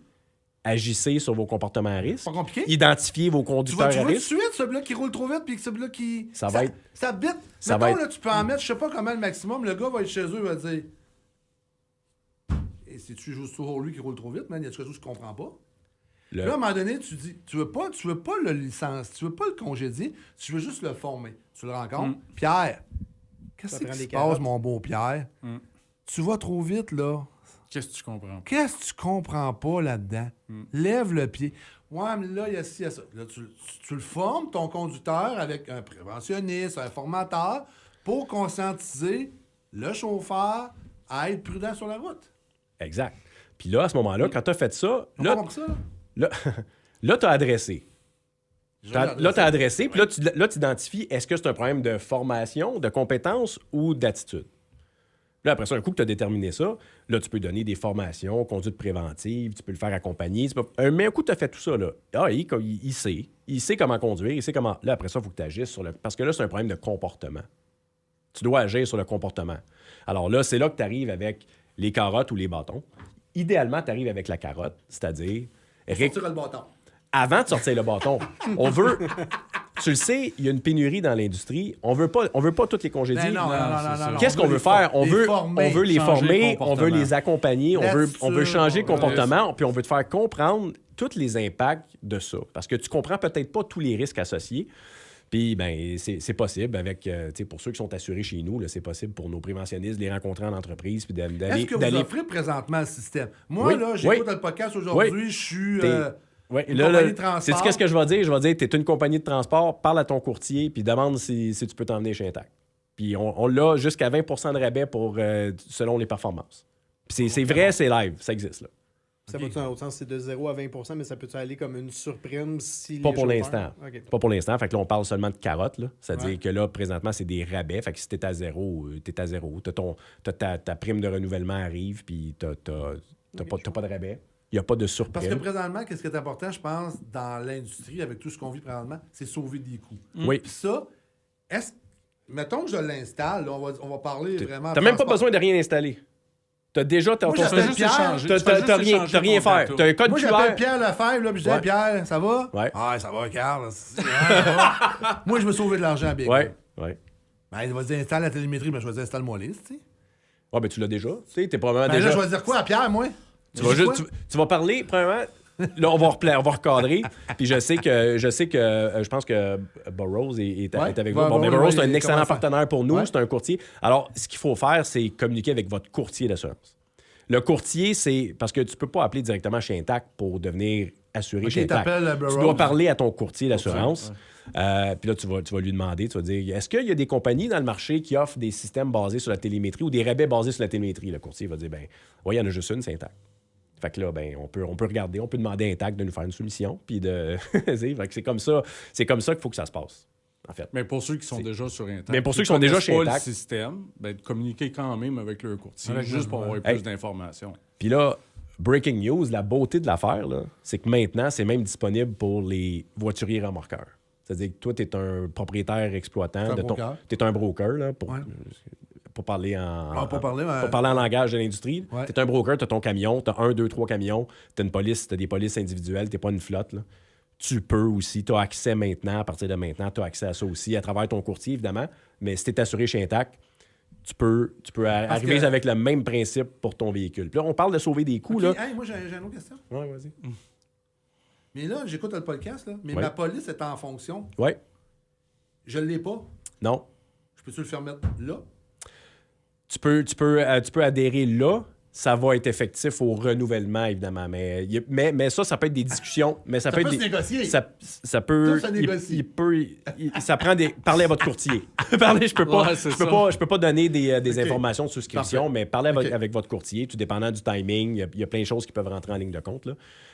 agissez sur vos comportements à risque, Pas compliqué. identifiez vos Tu conducteurs vois à tout de risque. suite, celui-là qui roule trop vite, puis celui-là qui... Ça va être- Ça bite. ça Mettons, va être- là, tu peux en mettre, je sais pas comment le maximum, le gars va être chez eux, va dire... Et si tu joues toujours lui qui roule trop vite, man, il y a quelque chose que je comprends pas. Le- Là, à un moment donné, tu dis, tu veux pas le licence, tu veux pas le congédier, tu veux juste le former. Tu le rencontres. Pierre, qu'est-ce Ça qui prend se des passe, carottes. mon beau Pierre? Tu vas trop vite, là. Qu'est-ce que tu comprends? Qu'est-ce que tu comprends pas là-dedans? Lève le pied. Ouais, mais là, il y a ci, il y a ça. Là, tu le formes, ton conducteur, avec un préventionniste, un formateur, pour conscientiser le chauffeur à être prudent sur la route. Exact. Puis là, à ce moment-là, quand tu as fait ça, On là, comprend ça? là tu as adressé. Là, tu as adressé, puis là, tu identifies est-ce que c'est un problème de formation, de compétence ou d'attitude. Là, après ça, un coup que tu as déterminé ça, là, tu peux donner des formations, conduite préventive, tu peux le faire accompagner. Mais un coup, tu as fait tout ça, là. Ah, il sait. Il sait comment conduire, il sait comment. Là, après ça, il faut que tu agisses sur le. Parce que là, c'est un problème de comportement. Tu dois agir sur le comportement. Alors là, c'est là que tu arrives avec les carottes ou les bâtons. Idéalement, tu arrives avec la carotte, c'est-à-dire. Sortir le bâton. Avant de sortir le bâton, on veut. Tu le sais, il y a une pénurie dans l'industrie. On veut pas tous les congédier. Ben non. Qu'est-ce qu'on veut faire? On veut les changer former, le on veut les accompagner, on veut changer le Là-dessus, comportement, puis on veut te faire comprendre tous les impacts de ça. Parce que tu comprends peut-être pas tous les risques associés. Puis, ben, c'est possible avec, tu sais, pour ceux qui sont assurés chez nous, là, c'est possible pour nos préventionnistes de les rencontrer en entreprise puis d'aller. Est-ce que vous offrez présentement le système? Moi, Oui, là, j'écoute oui. le podcast aujourd'hui, Oui. je suis Oui, une là, compagnie de transport. sais-tu qu'est-ce que je vais dire? Je vais dire, tu es une compagnie de transport, parle à ton courtier, puis demande si tu peux t'emmener chez Intact. Puis on l'a jusqu'à 20 de rabais selon les performances. Puis c'est vrai, c'est live, ça existe, là. Ça va-tu dans l'autre sens? C'est de 0 à 20 mais ça peut-tu aller comme une surprime si Pas les pour chauffeurs- l'instant. OK. Pas pour l'instant. Fait que là, on parle seulement de carottes, là. C'est-à-dire Ouais. que là, présentement, c'est des rabais. Fait que si t'es à zéro, t'es à zéro. Ta prime de renouvellement arrive, puis t'as pas de rabais. Il n'y a pas de surprime. Parce que présentement, qu'est-ce qui est important, je pense, dans l'industrie, avec tout ce qu'on vit présentement, c'est sauver des coûts. Oui. Puis ça, mettons que je l'installe, là, on va parler vraiment... T'as même pas transport. besoin de rien installer. T'as déjà ton Moi, Tu fais j'appelle juste Pierre. échanger. T'as Tu fais juste rien, échanger t'as rien ton faire. bateau. T'as un code Moi, QR. j'appelle Pierre Lefebvre, là, puis je dis Ouais. Hey, Pierre, ça va? Ouais. Ah, ça va, Carl. Ça va. Moi, je me sauver de l'argent, Big. Ouais. Ben, il va dire installe la télémétrie, mais je vais dire installe-moi liste, tu sais. Ouais, ben tu l'as déjà. Tu sais, t'es probablement Ben déjà. là, je vais dire quoi à Pierre, moi? Tu vas juste, tu vas parler, premièrement. Là, on va recadrer. Puis je sais que je pense que Burroughs est Ouais, avec vous. Burroughs, Bon, mais Burroughs, c'est oui, un il excellent commence à- partenaire pour nous. Ouais. C'est un courtier. Alors, ce qu'il faut faire, c'est communiquer avec votre courtier d'assurance. Le courtier, c'est parce que tu peux pas appeler directement chez Intact pour devenir assuré Ok, chez Intact. t'appelles Tu Burroughs. dois parler à ton courtier d'assurance. Puis là, tu vas lui demander, tu vas dire, est-ce qu'il y a des compagnies dans le marché qui offrent des systèmes basés sur la télémétrie ou des rabais basés sur la télémétrie? Le courtier va dire, ben, oui, il y en a juste une, c'est Intact. Fait que là, ben, on peut regarder, on peut demander à Intact de nous faire une soumission, puis de... fait que c'est comme ça qu'il faut que ça se passe, en fait. Mais pour ceux qui sont déjà sur Intact. Mais pour ceux qui qui sont déjà connaissent chez pas Intact. le système, ben, de communiquer quand même avec leur courtier, Avec juste le- pour avoir ouais. plus Hey. d'informations. Puis là, breaking news, la beauté de l'affaire, là, c'est que maintenant, c'est même disponible pour les voituriers remorqueurs. C'est-à-dire que toi, tu es un propriétaire exploitant. T'es un broker. Tu es un broker, là, pour parler Pour parler, mais- pour parler en langage de l'industrie. Ouais. Tu es un broker, tu as ton camion, tu as 1, 2, 3 camions, tu as des polices individuelles, tu n'es pas une flotte. Là. Tu peux aussi, tu as accès maintenant, à partir de maintenant, tu as accès à ça aussi, à travers ton courtier, évidemment. Mais si tu es assuré chez Intact, tu peux arriver que- avec le même principe pour ton véhicule. Puis là, on parle de sauver des coûts. Ok, Là. hey, moi, j'ai une autre question. Ouais, vas-y. Mais là, j'écoute le podcast, là, mais Ouais. ma police est en fonction. Ouais. Je l'ai pas. Non. Je peux-tu le faire mettre là? Tu peux adhérer là. Ça va être effectif au renouvellement, évidemment. Mais ça peut être des discussions. Mais ça, Ça peut peut être se négocier. Ça peut. Ça se négocie. Ça prend des. Parlez à votre courtier. Parlez, je peux pas. Ouais, c'est je peux ça. pas. Je peux pas donner des Ok. informations de souscription, Parfait. mais parlez Ok. avec votre courtier, tout dépendant du timing. Il y a plein de choses qui peuvent rentrer en ligne de compte. Là.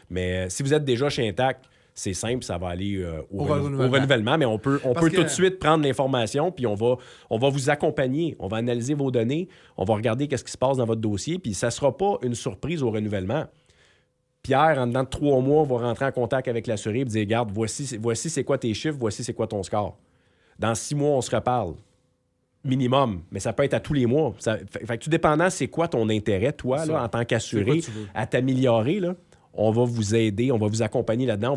Mais si vous êtes déjà chez Intact, c'est simple, ça va aller au renouvellement, mais on peut Parce que- tout de suite prendre l'information, puis on va vous accompagner, on va analyser vos données, on va regarder qu'est-ce qui se passe dans votre dossier, puis ça ne sera pas une surprise au renouvellement. Pierre, en dedans de 3 mois, va rentrer en contact avec l'assuré et dire, regarde, voici c'est quoi tes chiffres, voici c'est quoi ton score. Dans 6 mois, on se reparle. Minimum, mais ça peut être à tous les mois. Fait que tout dépendant, c'est quoi ton intérêt, toi, là, en tant C'est qu'assuré, quoi tu veux. à t'améliorer, là. On va vous aider, on va vous accompagner là-dedans,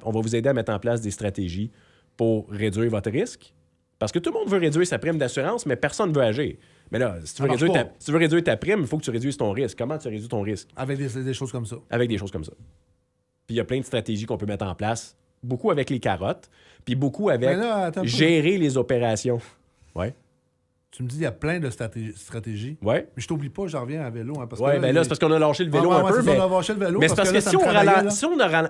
on va vous aider à mettre en place des stratégies pour réduire votre risque. Parce que tout le monde veut réduire sa prime d'assurance, mais personne ne veut agir. Mais là, si tu veux, marche réduire pas. si tu veux réduire ta prime, il faut que tu réduises ton risque. Comment tu réduis ton risque? Avec des choses comme ça. Avec des choses comme ça. Puis il y a plein de stratégies qu'on peut mettre en place. Beaucoup avec les carottes, puis beaucoup avec Mais là, attends un peu. gérer les opérations. Ouais. Tu me dis, il y a plein de stratégies. Oui. Mais je t'oublie pas, j'en reviens à vélo. Hein, parce que Oui, là, c'est parce qu'on a lâché le vélo un peu. C'est ça, on a lâché le vélo. Mais c'est parce que là, si ça me on, travaillait, là.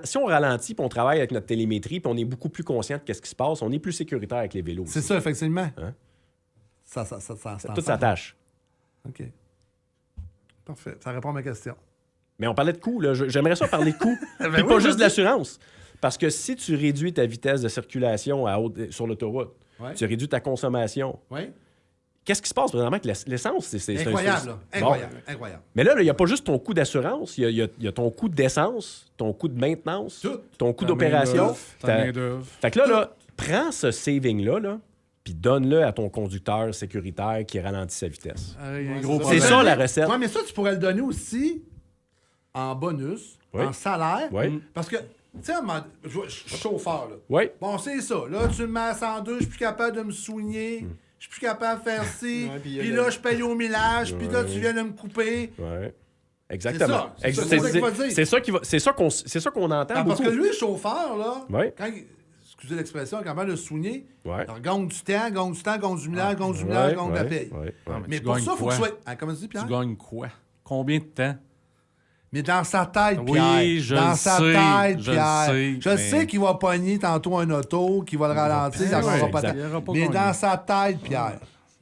si on ralentit puis on travaille avec notre télémétrie puis on est beaucoup plus conscient de ce qui se passe, on est plus sécuritaire avec les vélos. C'est aussi. ça, effectivement. Hein? Ça Tout s'attache. OK. Parfait. Ça répond à ma question. Mais on parlait de coûts, là. J'aimerais ça parler de coûts. Ben Puis oui, pas juste de vas-y. l'assurance. Parce que si tu réduis ta vitesse de circulation sur l'autoroute, Ouais. tu réduis ta consommation, Oui? qu'est-ce qui se passe présentement avec l'essence? C'est Incroyable, là. Bon. Incroyable. Incroyable. Mais là, il n'y a pas juste ton coût d'assurance, il y a ton coût d'essence, ton coût de maintenance, Tout. ton coût Ta d'opération. main-d'œuvre, ta main-d'œuvre. Fait que là, prends ce saving-là, là, puis donne-le à ton conducteur sécuritaire qui ralentit sa vitesse. Il y a un Ouais, gros c'est C'est problème. ça la recette. Oui, mais ça, tu pourrais le donner aussi en bonus, Oui. en salaire. Oui. Parce que, tu sais, je suis chauffeur, là. Oui. Bon, c'est ça. Là, tu me mets à 102, je suis plus capable de me soigner. Je suis plus capable de faire ci. Ouais, puis puis il y a là, le- je paye au millage. Puis là, tu viens de me couper. Ouais. Exactement. C'est ça, c'est ça qu'il va dire. C'est ça qu'on entend Ah, parce beaucoup. que lui, le chauffeur, là, Ouais. quand excusez l'expression, quand même le soigner, Ouais. il gagne du temps, gagne du millage, gagne du millage, gagne de la paye. Ouais. Mais tu pour gagnes ça, il faut que quoi? ce soit. Ah, comment tu dis, Pierre? Tu gagnes quoi? Combien de temps? Mais dans sa tête, Oui, Pierre. je dans le sa sais, tête, je le Pierre. sais, Je mais- sais qu'il va pogner tantôt un auto, qu'il va le ralentir, ça ouais, va pas exact. tant. Il y aura pas Mais gagné. dans sa tête, Pierre,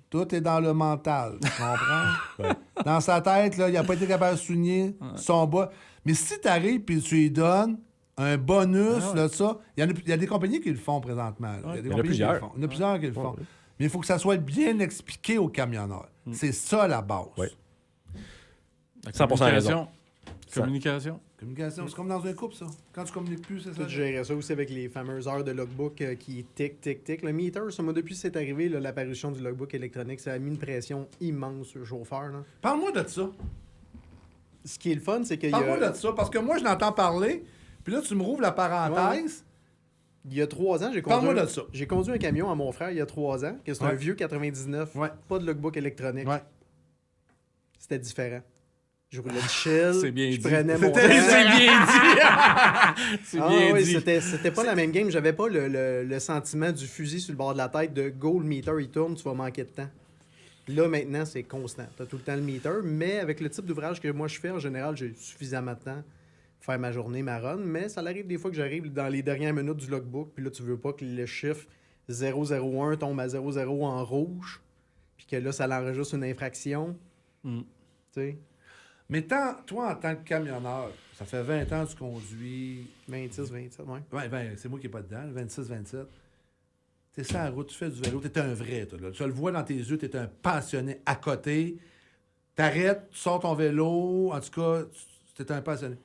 tout est dans le mental. Tu comprends? Dans sa tête, là, il n'a pas été capable de souligner son bas. Mais si tu arrives et tu lui donnes un bonus, là, ça, il y a des compagnies qui le font présentement. là. Il y a des Il y en a compagnies qui le plusieurs. font. Il y en a plusieurs qui le font. Mais il faut que ça soit bien expliqué aux camionneurs. C'est ça la base. Ouais. La 100% raison. Communication. Communication, c'est comme dans un couple, ça. Quand tu communiques plus, c'est ça. Tout gérer ça aussi avec les fameuses heures de logbook qui tic, tic, tic. Le meter, ça, moi, depuis que c'est arrivé, là, l'apparition du logbook électronique, ça a mis une pression immense sur le chauffeur. Là. Parle-moi de ça. Ce qui est le fun, c'est qu'il y Parle-moi a, de ça, parce que moi, je l'entends parler, puis là, tu me rouvres la parenthèse. il y a 3 ans, Parle-moi de ça. j'ai conduit un camion à mon frère il y a 3 ans, que c'est un Ouais. vieux 99, Ouais. pas de logbook électronique. Ouais. C'était différent. Je roulais de chill, C'est bien je dit. prenais mon C'était- temps. C'est bien dit! C'est Ah bien oui, dit. c'était pas la même game. J'avais pas le sentiment du fusil sur le bord de la tête de go, le meter il tourne, tu vas manquer de temps. Là, maintenant, c'est constant. Tu as tout le temps le meter, mais avec le type d'ouvrage que moi je fais, en général, j'ai suffisamment de temps pour faire ma journée, ma run. Mais ça arrive des fois que j'arrive dans les dernières minutes du logbook, puis là, tu veux pas que le chiffre 001 tombe à 00 en rouge, puis que là, ça l'enregistre une infraction. Mm. Tu sais, Mais toi, en tant que camionneur, ça fait 20 ans que tu conduis. 26, 27, ouais. Ouais, c'est moi qui n'ai pas dedans, 26, 27. Tu es sur la route, tu fais du vélo, tu es un vrai, toi. Là. Tu le vois dans tes yeux, tu es un passionné à côté. T'arrêtes, tu sors ton vélo, en tout cas, tu es un passionné.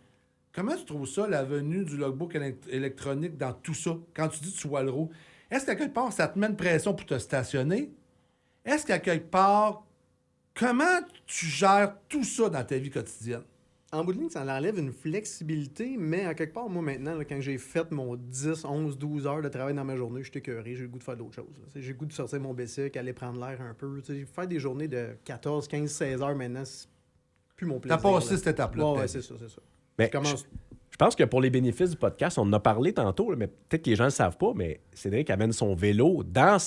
Comment tu trouves ça, la venue du logbook électronique dans tout ça, quand tu dis que tu vois le roue? Est-ce qu'à quelque part, ça te met une pression pour te stationner? Est-ce qu'à quelque part, comment tu gères tout ça dans ta vie quotidienne? En bout de ligne, ça enlève une flexibilité, mais à quelque part, moi, maintenant, là, quand j'ai fait mon 10, 11, 12 heures de travail dans ma journée, j'étais écœuré, j'ai le goût de faire d'autres choses. là. J'ai le goût de sortir mon bicycle, aller prendre l'air un peu. T'sais, faire des journées de 14, 15, 16 heures maintenant, c'est plus mon plaisir. T'as passé là. cette étape-là. de Ouais, ta ouais, vie. c'est ça, c'est ça. Mais Je commence... je pense que pour les bénéfices du podcast, on en a parlé tantôt, là, mais peut-être que les gens ne le savent pas, mais Cédric amène son vélo dans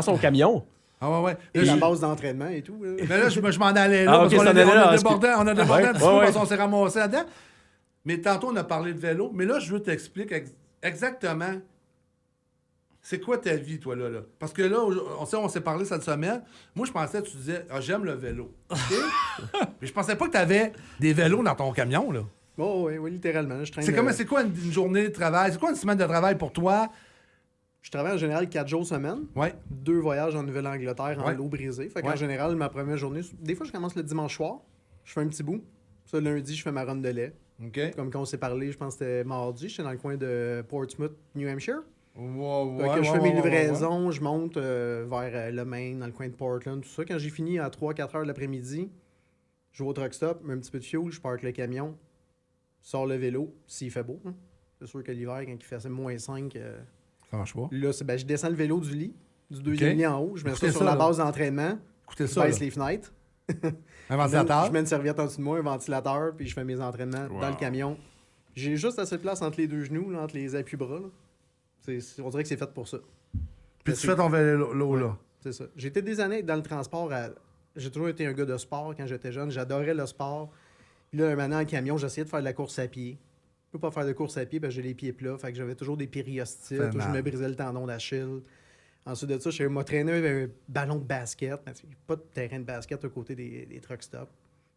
son camion. Ah ouais. Et Là, la je- base d'entraînement et tout. là. Mais là, je m'en allais là, Ah, parce ok, qu'on ça a, en allait on a là, débordé, on a débordé Ouais, un petit peu ouais, parce ouais. qu'on s'est ramassé là-dedans. Mais tantôt, on a parlé de vélo. Mais là, je veux t'expliquer exactement c'est quoi ta vie, toi, là. Parce que là, on s'est parlé cette semaine. Moi, je pensais que tu disais, j'aime le vélo. OK? Mais je pensais pas que tu avais des vélos dans ton camion, là. Oh, oui, littéralement. Je traîne, C'est quoi une journée de travail? C'est quoi une semaine de travail pour toi? Je travaille en général 4 jours semaine. Ouais. 2 voyages en Nouvelle-Angleterre en Ouais. l'eau brisée. Fait Ouais. qu'en général, ma première journée, des fois, je commence le dimanche soir. Je fais un petit bout. Ça, lundi, je fais ma run de lait. OK. Comme quand on s'est parlé, je pense que c'était mardi, j'étais dans le coin de Portsmouth, New Hampshire. Ouais, Fait que je fais mes ouais. livraisons, je monte vers le Maine, dans le coin de Portland, tout ça. Quand j'ai fini à 3-4 heures de l'après-midi, je vais au truck stop, mets un petit peu de fuel, je parque le camion, sors le vélo, s'il fait beau. Hein. C'est sûr que l'hiver, quand il fait moins 5, Ça marche pas. là, je descends le vélo du lit, du deuxième Ok. lit en haut, je mets Écoutez ça sur ça, la là. base d'entraînement, Écoutez je ça, baisse là. les fenêtres. Un ventilateur. Je mets une serviette en dessous de moi, un ventilateur, puis je fais mes entraînements dans le camion. J'ai juste assez de place entre les deux genoux, là, entre les appuis-bras. Là. On dirait que c'est fait pour ça. Puis tu fais ton vélo là. C'est ça. J'ai été des années dans le transport. J'ai toujours été un gars de sport quand j'étais jeune. J'adorais le sport. Puis là, maintenant, en camion, j'essayais de faire de la course à pied. Je peux pas faire de course à pied parce que j'ai les pieds plats. Fait que j'avais toujours des périostites où je me brisais le tendon d'Achille. Ensuite de ça, je m'a traîné avec un ballon de basket. Mais il n'y a pas de terrain de basket à côté des truck stops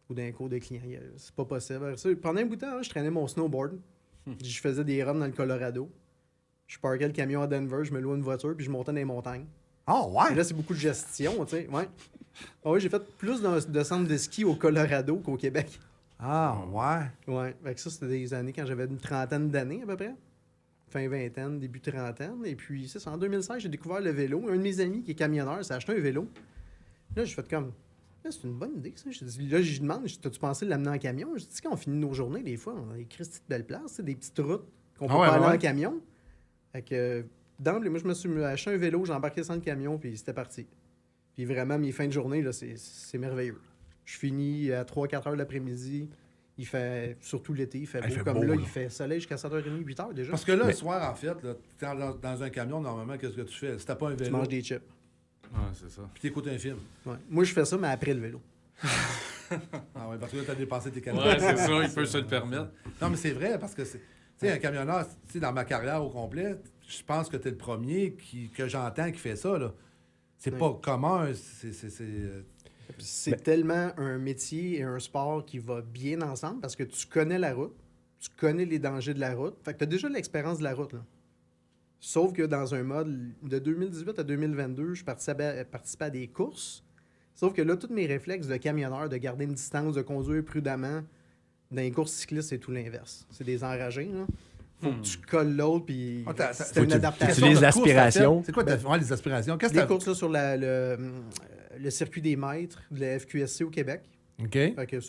ou d'un cours de clients. C'est pas possible. Ça, pendant un bout de temps, je traînais mon snowboard. Je faisais des runs dans le Colorado. Je parquais le camion à Denver, je me louais une voiture, puis je montais dans les montagnes. Oh, ouais! Et là, c'est beaucoup de gestion, tu sais. Ouais. Ah oui, j'ai fait plus de centres de ski au Colorado qu'au Québec. Ah, ouais. Ouais. Fait que ça, c'était des années quand j'avais une trentaine d'années à peu près. Fin vingtaine, début trentaine. Et puis, c'est ça, en 2016, j'ai découvert le vélo. Un de mes amis qui est camionneur s'est acheté un vélo. Là, j'ai fait comme, c'est une bonne idée, ça. Là, je lui demande, t'as-tu pensé de l'amener en camion? Je dis, quand on finit nos journées, des fois, on a des petites belles places, des petites routes qu'on peut pas aller en camion. Fait que, d'emblée, moi, je me suis acheté un vélo, j'ai embarqué sans le camion, puis c'était parti. Puis vraiment, mes fins de journée, là, c'est merveilleux. Je finis à 3-4 heures l'après-midi. Il fait, surtout l'été, il fait beau. Comme là, il fait soleil jusqu'à 7h30, 8h déjà. Parce que là, le soir, en fait, t'es dans un camion, normalement, qu'est-ce que tu fais? Si t'as pas un vélo, Tu manges des chips. Ouais, c'est ça. puis t'écoutes un film. Ouais. Moi, je fais ça, mais après le vélo. Ah ouais, parce que là, t'as dépassé tes calories. Ouais, c'est ça, il peut se le permettre. Non, mais c'est vrai, parce que c'est... Tu sais, un camionneur, tu sais, dans ma carrière au complet, je pense que t'es le premier que j'entends qui fait ça, là. C'est pas commun, C'est tellement un métier et un sport qui va bien ensemble parce que tu connais la route, tu connais les dangers de la route. Fait que tu as déjà l'expérience de la route. Là. Sauf que dans un mode de 2018 à 2022, je participais à des courses. Sauf que là, tous mes réflexes de camionneur, de garder une distance, de conduire prudemment, dans les courses cyclistes, c'est tout l'inverse. C'est des enragés. Là. Faut que tu colles l'autre, puis c'est une adaptation. Tu utilises l'aspiration. C'est quoi les aspirations? Qu'est-ce Des que courses là, sur le circuit des maîtres de la FQSC au Québec. OK. Fait que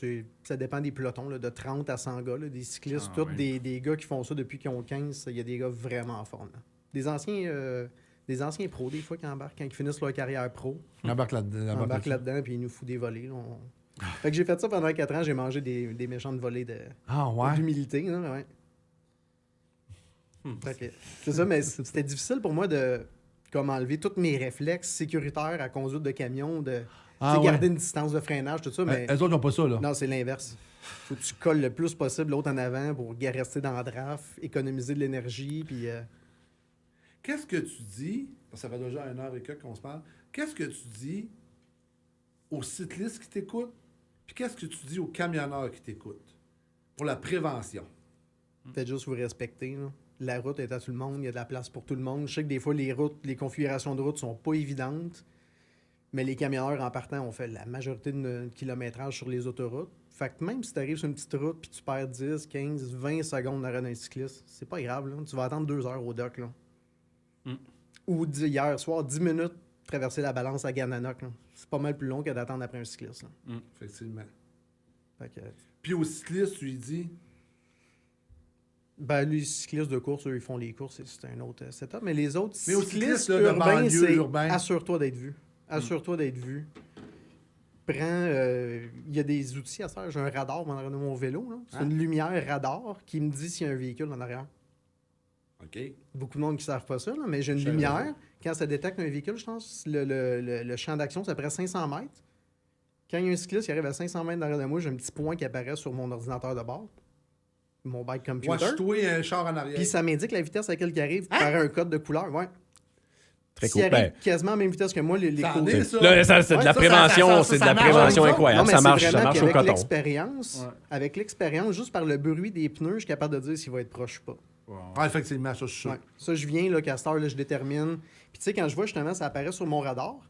ça dépend des pelotons, là, de 30 à 100 gars, là, des cyclistes, tous des gars qui font ça depuis qu'ils ont 15. Il y a des gars vraiment forts. Là. Des anciens pros, des fois, qui embarquent quand ils finissent leur carrière pro. Ils embarquent là-dedans, puis ils nous foutent des volées. Là, Fait que j'ai fait ça pendant 4 ans. J'ai mangé des méchantes volées d'humilité. Là, ouais. Fait que, c'est ça, mais c'était difficile pour moi de comme enlever tous mes réflexes sécuritaires à conduite de camion, de garder une distance de freinage, tout ça. Mais elles autres n'ont pas ça, là. non, c'est l'inverse. Faut que tu colles le plus possible l'autre en avant pour rester dans le draft, économiser de l'énergie. Puis, Qu'est-ce que tu dis, parce que ça fait déjà 1h15 qu'on se parle, qu'est-ce que tu dis aux cyclistes qui t'écoutent, puis qu'est-ce que tu dis aux camionneurs qui t'écoutent pour la prévention? Faites juste vous respecter. Là. La route est à tout le monde, il y a de la place pour tout le monde. Je sais que des fois, les configurations de route sont pas évidentes, mais les camionneurs, en partant, ont fait la majorité de notre kilométrage sur les autoroutes. Fait que même si tu arrives sur une petite route puis tu perds 10, 15, 20 secondes d'arrêt d'un cycliste, c'est pas grave. Là. Tu vas attendre 2 heures au dock. Là. Ou hier soir, 10 minutes traverser la balance à Gananoque. C'est pas mal plus long que d'attendre après un cycliste. Là. Effectivement. Fait que, Puis aux cyclistes, tu lui dis... ben, les cyclistes de course, eux, ils font les courses, c'est un autre setup. Mais les autres Mais aux cyclistes cyclistes, là, de urbains, banlieue, c'est urbain. assure-toi d'être vu. Assure-toi d'être vu. Prends... Il y a des outils à faire. J'ai un radar en arrière de mon vélo. Là. C'est une lumière radar qui me dit s'il y a un véhicule en arrière. OK. Beaucoup de monde qui ne savent pas ça, là, mais j'ai une lumière. Quand ça détecte un véhicule, je pense, le champ d'action, c'est à peu près 500 mètres. Quand il y a un cycliste qui arrive à 500 mètres derrière de moi, j'ai un petit point qui apparaît sur mon ordinateur de bord. Mon bike computer. Watch-toi un char en arrière. Puis ça m'indique la vitesse à laquelle il arrive par un code de couleur. Ouais. Très S'il cool. arrive quasiment à la même vitesse que moi, les Ça en côtés. est, ça. Là, c'est de Ouais, la ça, prévention, c'est de la ça marche, prévention ça. incroyable. Non, mais Ça c'est marche vraiment au qu'avec coton. l'expérience, avec l'expérience, juste par le bruit des pneus, je suis capable de dire s'il va être proche ou pas. Ah, effectivement, ça, je suis sûr. Ouais. Ça, je viens, là, qu'à cette heure, là, je détermine. Puis tu sais, quand je vois justement, ça apparaît sur mon radar,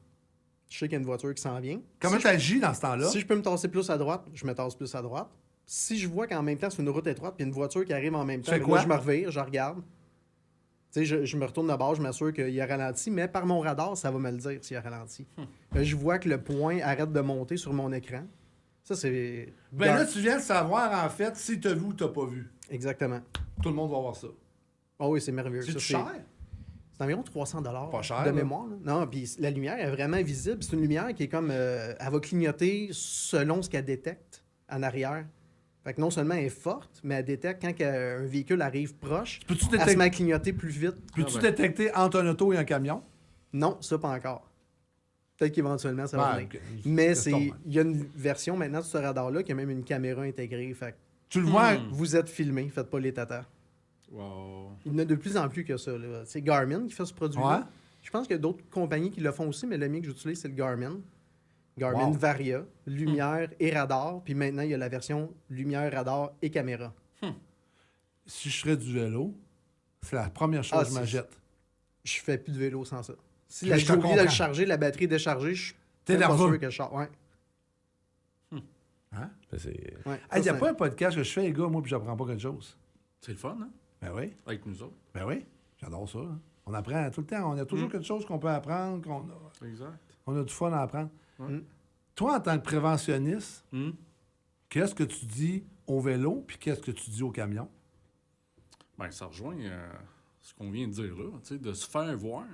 je sais qu'il y a une voiture qui s'en vient. Comment Si tu agis dans ce temps-là? Si je peux me tasser plus à droite, je me tasse plus à droite. Si je vois qu'en même temps, c'est une route étroite, puis une voiture qui arrive en même temps, fais ben quoi? là, je me revire, je regarde. Tu sais, je me retourne de bord, je m'assure qu'il a ralenti, mais par mon radar, ça va me le dire s'il a ralenti. Je vois que le point arrête de monter sur mon écran. Ça, c'est... Ben là, tu viens de savoir, en fait, si t'as vu ou t'as pas vu. Exactement. Tout le monde va voir ça. Oh oui, c'est merveilleux. C'est Ça, cher? C'est environ 300 Pas cher, de là. mémoire. Là. Non, puis la lumière est vraiment visible. C'est une lumière qui est comme... elle va clignoter selon ce qu'elle détecte en arrière. Fait que non seulement elle est forte, mais elle détecte quand un véhicule arrive proche, Peux-tu elle se met à clignoter plus vite. Peux-tu détecter entre un auto et un camion? Non, ça pas encore. Peut-être qu'éventuellement, ça va Ouais, venir. ok. Mais C'est normal. il y a une version maintenant de ce radar-là qui a même une caméra intégrée. Fait que Tu le vois, vous êtes filmé, faites pas les tatas. Wow. Il y en a de plus en plus que ça. Là. C'est Garmin qui fait ce produit-là. Ouais. Je pense qu'il y a d'autres compagnies qui le font aussi, mais le mien que j'utilise, c'est le Garmin. Garmin Wow. Varia, lumière et radar. Puis maintenant, il y a la version lumière, radar et caméra. si je ferais du vélo, c'est la première chose Ah, que je c'est- m'achète. Je fais plus de vélo sans ça. Si Mais je te j'ai oublié de le comprends. charger, la batterie est déchargée, je suis T'es même pas nerveux. sûr que je sors. Ouais. Hein? C'est- Ouais. Il n'y Ça, a pas un podcast que je fais, les gars, moi, puis j'apprends pas quelque chose. C'est le fun, hein? Ben oui, Avec nous autres. ben oui. J'adore ça. Hein. On apprend tout le temps. On a toujours quelque chose qu'on peut apprendre, Exact. on a du fun à apprendre. Mm. Toi, en tant que préventionniste, Hmm. qu'est-ce que tu dis au vélo, puis qu'est-ce que tu dis au camion? Ben, ça rejoint ce qu'on vient de dire là, tu sais, de se faire voir,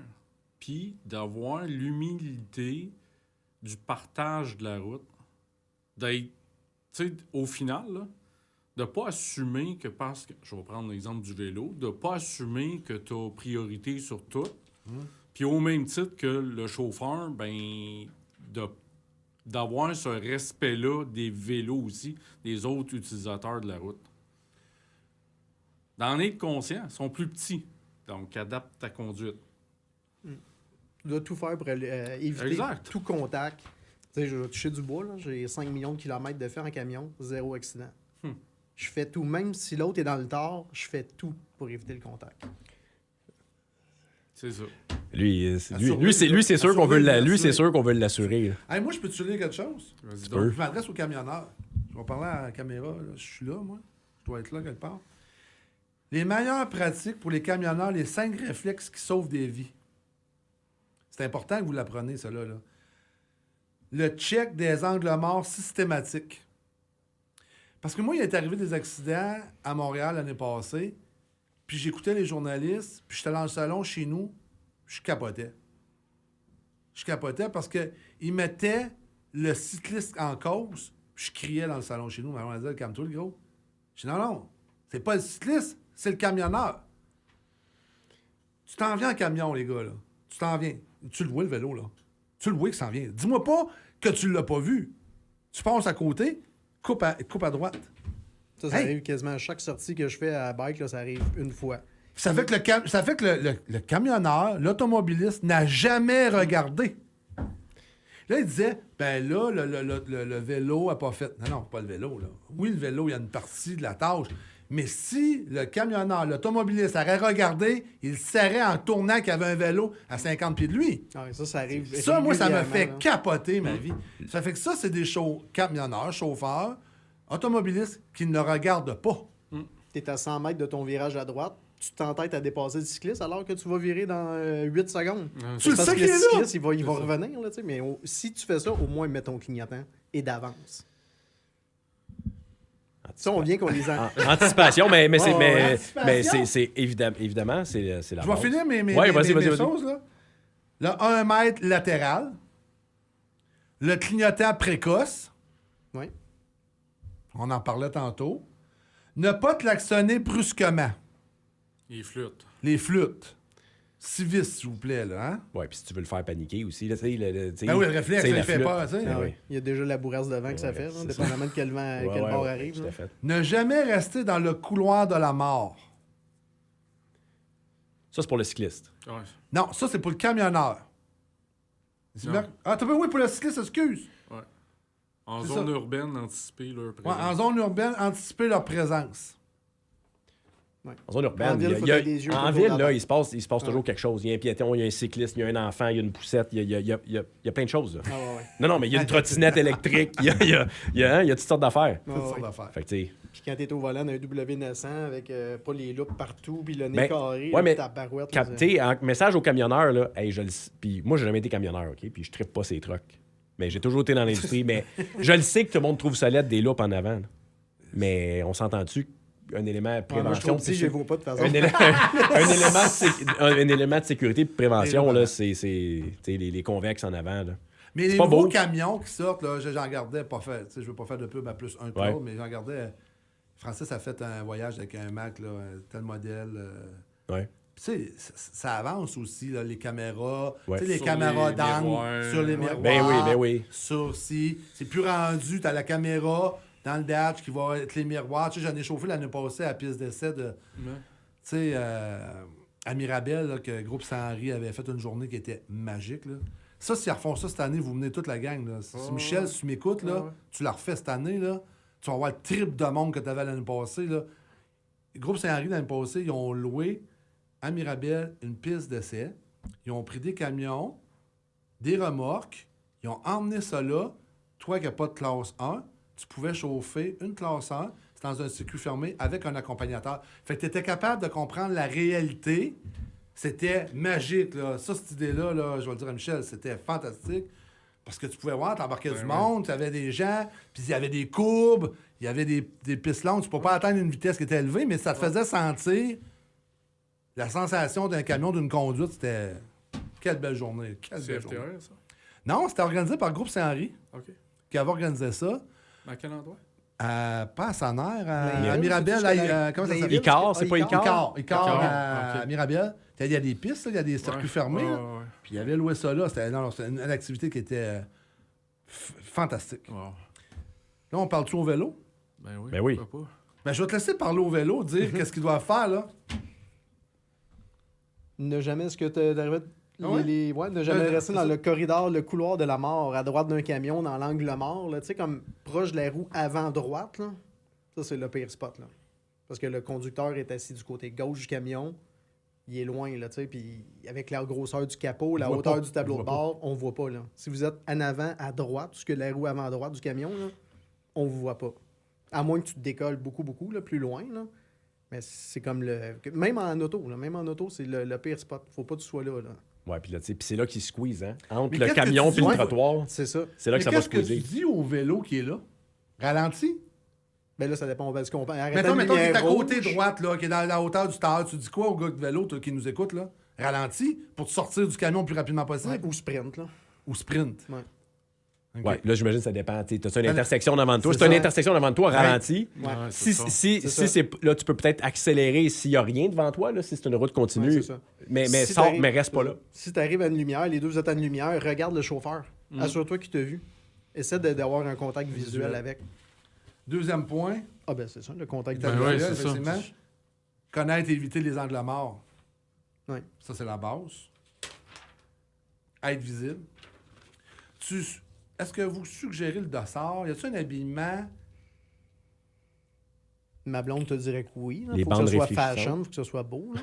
puis d'avoir l'humilité du partage de la route, d'être, tu sais, au final, là, de ne pas assumer que parce que, je vais prendre l'exemple du vélo, de ne pas assumer que tu as priorité sur tout, puis au même titre que le chauffeur, ben, d'avoir ce respect-là des vélos aussi, des autres utilisateurs de la route. D'en être conscient, ils sont plus petits, donc adapte ta conduite. Tu dois tout faire pour éviter Exact. tout contact. Tu sais, je vais toucher du bois, là. J'ai 5 millions de kilomètres de fait en camion, 0 accident. Je fais tout, même si l'autre est dans le tort, je fais tout pour éviter le contact. C'est ça. Lui, Assurer, c'est sûr qu'on veut assurer, lui, c'est assurer. sûr qu'on veut l'assurer. là. Hey, moi, je peux te dire quelque chose? Vas-y peux. donc. Je m'adresse aux camionneurs. Je vais parler à la caméra. Là. Je suis là, moi. Je dois être là quelque part. Les meilleures pratiques pour les camionneurs, les 5 réflexes qui sauvent des vies. C'est important que vous l'appreniez, ça là. Le check des angles morts systématiques. Parce que moi, il est arrivé des accidents à Montréal l'année passée, puis j'écoutais les journalistes, puis j'étais dans le salon chez nous, je capotais. Je capotais parce qu'ils mettaient le cycliste en cause, puis je criais dans le salon chez nous. Ma maman disait, calme-toi, le gros. Je dis, non, c'est pas le cycliste, c'est le camionneur. Tu t'en viens en camion, les gars, là. Tu t'en viens. Tu le vois, le vélo, là. Tu le vois qu'il s'en vient. Dis-moi pas que tu l'as pas vu. Tu passes à côté, coupe à droite. Ça Hey! arrive quasiment à chaque sortie que je fais à bike, là, ça arrive une fois. Ça fait que le camionneur, l'automobiliste, n'a jamais regardé. Là, il disait, ben là, le vélo n'a pas fait. Non, pas le vélo, là. Oui, le vélo, il y a une partie de la tâche. Mais si le camionneur, l'automobiliste, aurait regardé, il saurait en tournant qu'il y avait un vélo à 50 pieds de lui. Ah, ça arrive. Ça, moi, ça me régulièrement, fait là. capoter ma vie. Ça fait que ça, c'est des camionneurs, chauffeurs, automobilistes qui ne regardent pas. Tu es à 100 mètres de ton virage à droite, tu t'entêtes à dépasser le cycliste alors que tu vas virer dans 8 secondes. Tu le Parce sais que qu'il le est là. cycliste, il va revenir, là, tu sais, mais si tu fais ça, au moins mets ton clignotant et d'avance. Ça, on vient qu'on les a. Anticipation, mais Ouais, ouais, mais anticipation. c'est évidemment, c'est la Je vais base. finir mes Ouais, vas-y. choses, là. Le 1 mètre latéral. Le clignotant précoce. Oui. On en parlait tantôt. Ne pas klaxonner brusquement. Il flûte. Les flûtes. Civis, s'il vous plaît, là. Hein? Ouais, puis si tu veux le faire paniquer aussi, là, tu sais, tu sais, Ben oui, le réflexe, tu sais, ça, la il fait flûte. peur, tu sais. Ah oui. Il y a déjà la bourrasse de vent que ça Ouais, fait, là, c'est dépendamment de quel vent, Ouais, quel ouais, bord ouais, arrive. tout là. à fait. Ne jamais rester dans le couloir de la mort. Ça, c'est pour le cycliste. Ouais. Non, ça, c'est pour le camionneur. Non. Ah, t'as pas, oui, pour le cycliste, excuse. Ouais. En C'est zone ça. urbaine, anticiper leur Ouais, présence. en zone urbaine, anticiper leur présence. En zone urbaine, En ville, faut avoir des yeux en toujours ville, d'avant. là, il se passe toujours quelque chose. Il y a un piéton, il y a un cycliste, il y a un enfant, il y a une poussette, il y a plein de choses. Là. Ah, ouais, ouais. Non, mais il y a une trottinette électrique, il y a toutes sortes d'affaires. Ah, Toutes ouais. sortes d'affaires. Fait que, tu sais, Puis quand t'es au volant d'un W900 avec pas les loupes partout, puis le nez Ben, carré, ouais, mais ta barouette. là, tu sais, en message aux camionneurs, là, hey, puis moi, j'ai jamais été camionneur, OK? Puis je trippe pas ces trucks. Mais j'ai toujours été dans l'industrie. Mais je le sais que tout le monde trouve ça laid des loupes en avant. là. Mais on s'entend-tu un élément de moi, je prévention? trouve aussi, je les vois pas de toute façon. un élément de sécurité et de prévention, là, c'est tu sais, les convexes en avant. Là. Mais les pas nouveaux beau. camions qui sortent, là, j'en gardais pas fait. Tu sais, je veux pas faire de pub à plus un Ouais. tour, mais j'en gardais. Francis a fait un voyage avec un Mac, là, tel modèle. Ouais. ça avance aussi, là, les caméras. Ouais. Tu sais, les Sur caméras les d'angle, miroirs. sur les Ouais. miroirs. Ben oui. Ça aussi. C'est plus rendu. Tu as la caméra dans le dash qui va être les miroirs. Tu sais, j'en ai chauffé l'année passée à la piste d'essai de... Ouais. Tu sais, à Mirabel, là, que le groupe Saint-Henri avait fait une journée qui était magique. Là. Ça, s'ils refont ça cette année, vous venez toute la gang. Là. Si Michel, si tu m'écoutes, là, tu la refais cette année, là, tu vas avoir le triple de monde que tu avais l'année passée. Là. Le groupe Saint-Henri, l'année passée, ils ont loué à Mirabel une piste d'essai. Ils ont pris des camions, des remorques. Ils ont emmené ça là. Toi qui n'as pas de classe 1, tu pouvais chauffer une classe 1. C'est dans un circuit fermé avec un accompagnateur. Fait que tu étais capable de comprendre la réalité. C'était magique, là. Ça, cette idée-là, là, je vais le dire à Michel, c'était fantastique. Parce que tu pouvais voir, t'embarquais du monde, tu avais des gens, puis il y avait des courbes, il y avait des pistes longues. Tu ne peux pas atteindre une vitesse qui était élevée, mais ça te faisait sentir la sensation d'un camion, d'une conduite. C'était... Quelle belle journée. Quelle C'est belle journée. FT1, ça? Non, c'était organisé par le groupe Saint-Henri, OK. qui avait organisé ça. À quel endroit? Pas à Saner, à Blainville, Mirabel. c'est-tu jusqu'à Comment ça Blainville? s'appelle? Icar, c'est pas Icar? Icar Icar, à ok. Mirabel. Il y a des pistes, là, il y a des circuits Ouais. fermés. là. Ouais. Puis il y avait loué ça là. C'était une activité qui était fantastique. Wow. Là, on parle-tu au vélo? Ben oui. Pourquoi pas? Ben, je vais te laisser parler au vélo, dire qu'est-ce qu'ils doivent faire, là. Ne jamais, est-ce que tu arrives Ah ouais? ne jamais Ouais, rester c'est dans ça. le corridor, le couloir de la mort, à droite d'un camion, dans l'angle mort, là, tu sais, comme proche de la roue avant-droite, là. Ça, c'est le pire spot, là. Parce que le conducteur est assis du côté gauche du camion, il est loin, là, tu sais, puis avec la grosseur du capot, la voit hauteur pas. du tableau On de voit bord, on voit pas, là. Si vous êtes en avant, à droite, parce que la roue avant-droite du camion, là, on vous voit pas. À moins que tu te décolles beaucoup, là, plus loin, là. Mais c'est comme le... Même en auto, c'est le pire spot. Faut pas que tu sois là, là. Ouais, puis là, tu sais, puis c'est là qu'il squeeze, hein? Entre Mais le qu'est-ce que camion tu puis dis? le Ouais. trottoir, C'est ça. c'est là Mais que ça va qu'est-ce que tu squeezer. dis au vélo qui est là? Ralenti? Ben là, ça dépend. Parce qu'on Mettons qu'il est à côté droite, là, qui est dans la hauteur du tard. Tu dis quoi au gars de vélo toi, qui nous écoute, là? Ralenti pour te sortir du camion le plus rapidement possible? Ou sprint, là. Ou sprint? Ouais. OK. Ouais, là, j'imagine que ça dépend. Tu as une Ben, intersection devant toi. c'est Si tu as une ça. intersection devant toi, ralenti. Ouais. Si, c'est ça. si, C'est si ça. c'est là, tu peux peut-être accélérer s'il n'y a rien devant toi, là, si c'est une route continue. Ouais, c'est ça. mais Si sors, t'arrives- mais reste pas là. Si tu arrives à une lumière, les deux vous êtes à une lumière, regarde le chauffeur. Assure-toi qu'il t'a vu. Essaie d'avoir un contact visuel avec. Deuxième point, Ah ben c'est ça, le contact Ben visuel. ouais, c'est ça. effectivement. Connaître et éviter les angles morts. Ouais. Ça, c'est la base. Être visible. Est-ce que vous suggérez le dossard? Y a-t-il un habillement? Ma blonde te dirait que oui. Les Faut que bandes ce soit réfléchissantes. fashion, faut que ce soit beau. Là.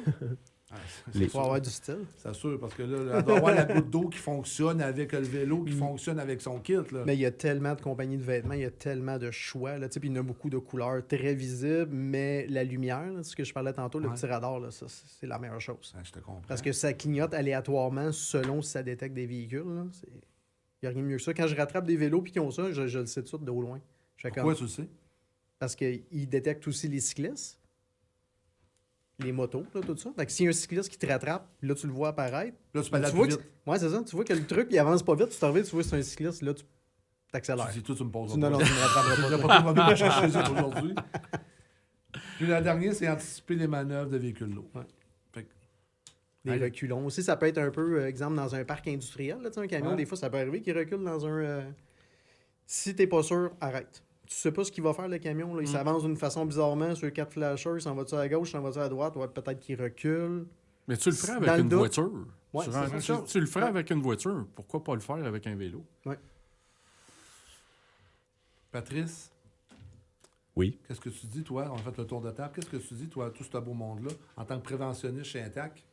Les- Faut avoir du style. C'est sûr, parce que là, il doit y avoir la goutte d'eau qui fonctionne avec le vélo, qui fonctionne avec son kit. Là. Mais il y a tellement de compagnies de vêtements, il y a tellement de choix. Là, tu sais, puis il y en a beaucoup de couleurs très visibles, mais la lumière, là, ce que je parlais tantôt, le Ouais. petit radar, là, ça, c'est la meilleure chose. Ah, je te comprends. Parce que ça clignote aléatoirement selon si ça détecte des véhicules. Il n'y a rien de mieux que ça. Quand je rattrape des vélos et qu'ils ont ça, je le sais tout de suite de au loin. Je fais Pourquoi comme- tu le sais? Parce qu'ils détectent aussi les cyclistes, les motos, là, tout ça. Donc, s'il y a un cycliste qui te rattrape, là, tu le vois apparaître. Là, tu peux aller Tu vois plus que- vite. Ouais, c'est ça. Tu vois que le truc, il avance pas vite. Tu t'arrives, tu vois que c'est un cycliste, là, tu t'accélères. Tu dis, toi, tu me poses Non, non, tu me rattraperas Je pas. n'ai pas tout envie de chercher les autres aujourd'hui. Puis la dernière, c'est anticiper les manœuvres de véhicules lourds. Ouais. Fait que- Des Allez. reculons. Aussi, ça peut être un peu, exemple, dans un parc industriel. Là, tu sais, un camion, Ouais. des fois, ça peut arriver qu'il recule dans un... Si t'es pas sûr, arrête. Tu sais pas ce qu'il va faire, le camion. Là. Il s'avance d'une façon bizarrement sur 4 flashers. Il s'en va-tu à gauche, il s'en va-tu à droite? Ouais, peut-être qu'il recule. Mais tu le ferais Dans avec le une doute. voiture. Ouais, Tu c'est rends- ça. tu le ferais avec une voiture. Pourquoi pas le faire avec un vélo? Patrice, Oui. qu'est-ce que tu dis, toi? On a fait le tour de table. Qu'est-ce que tu dis, toi, tout ce beau monde-là, en tant que préventionniste chez Intac?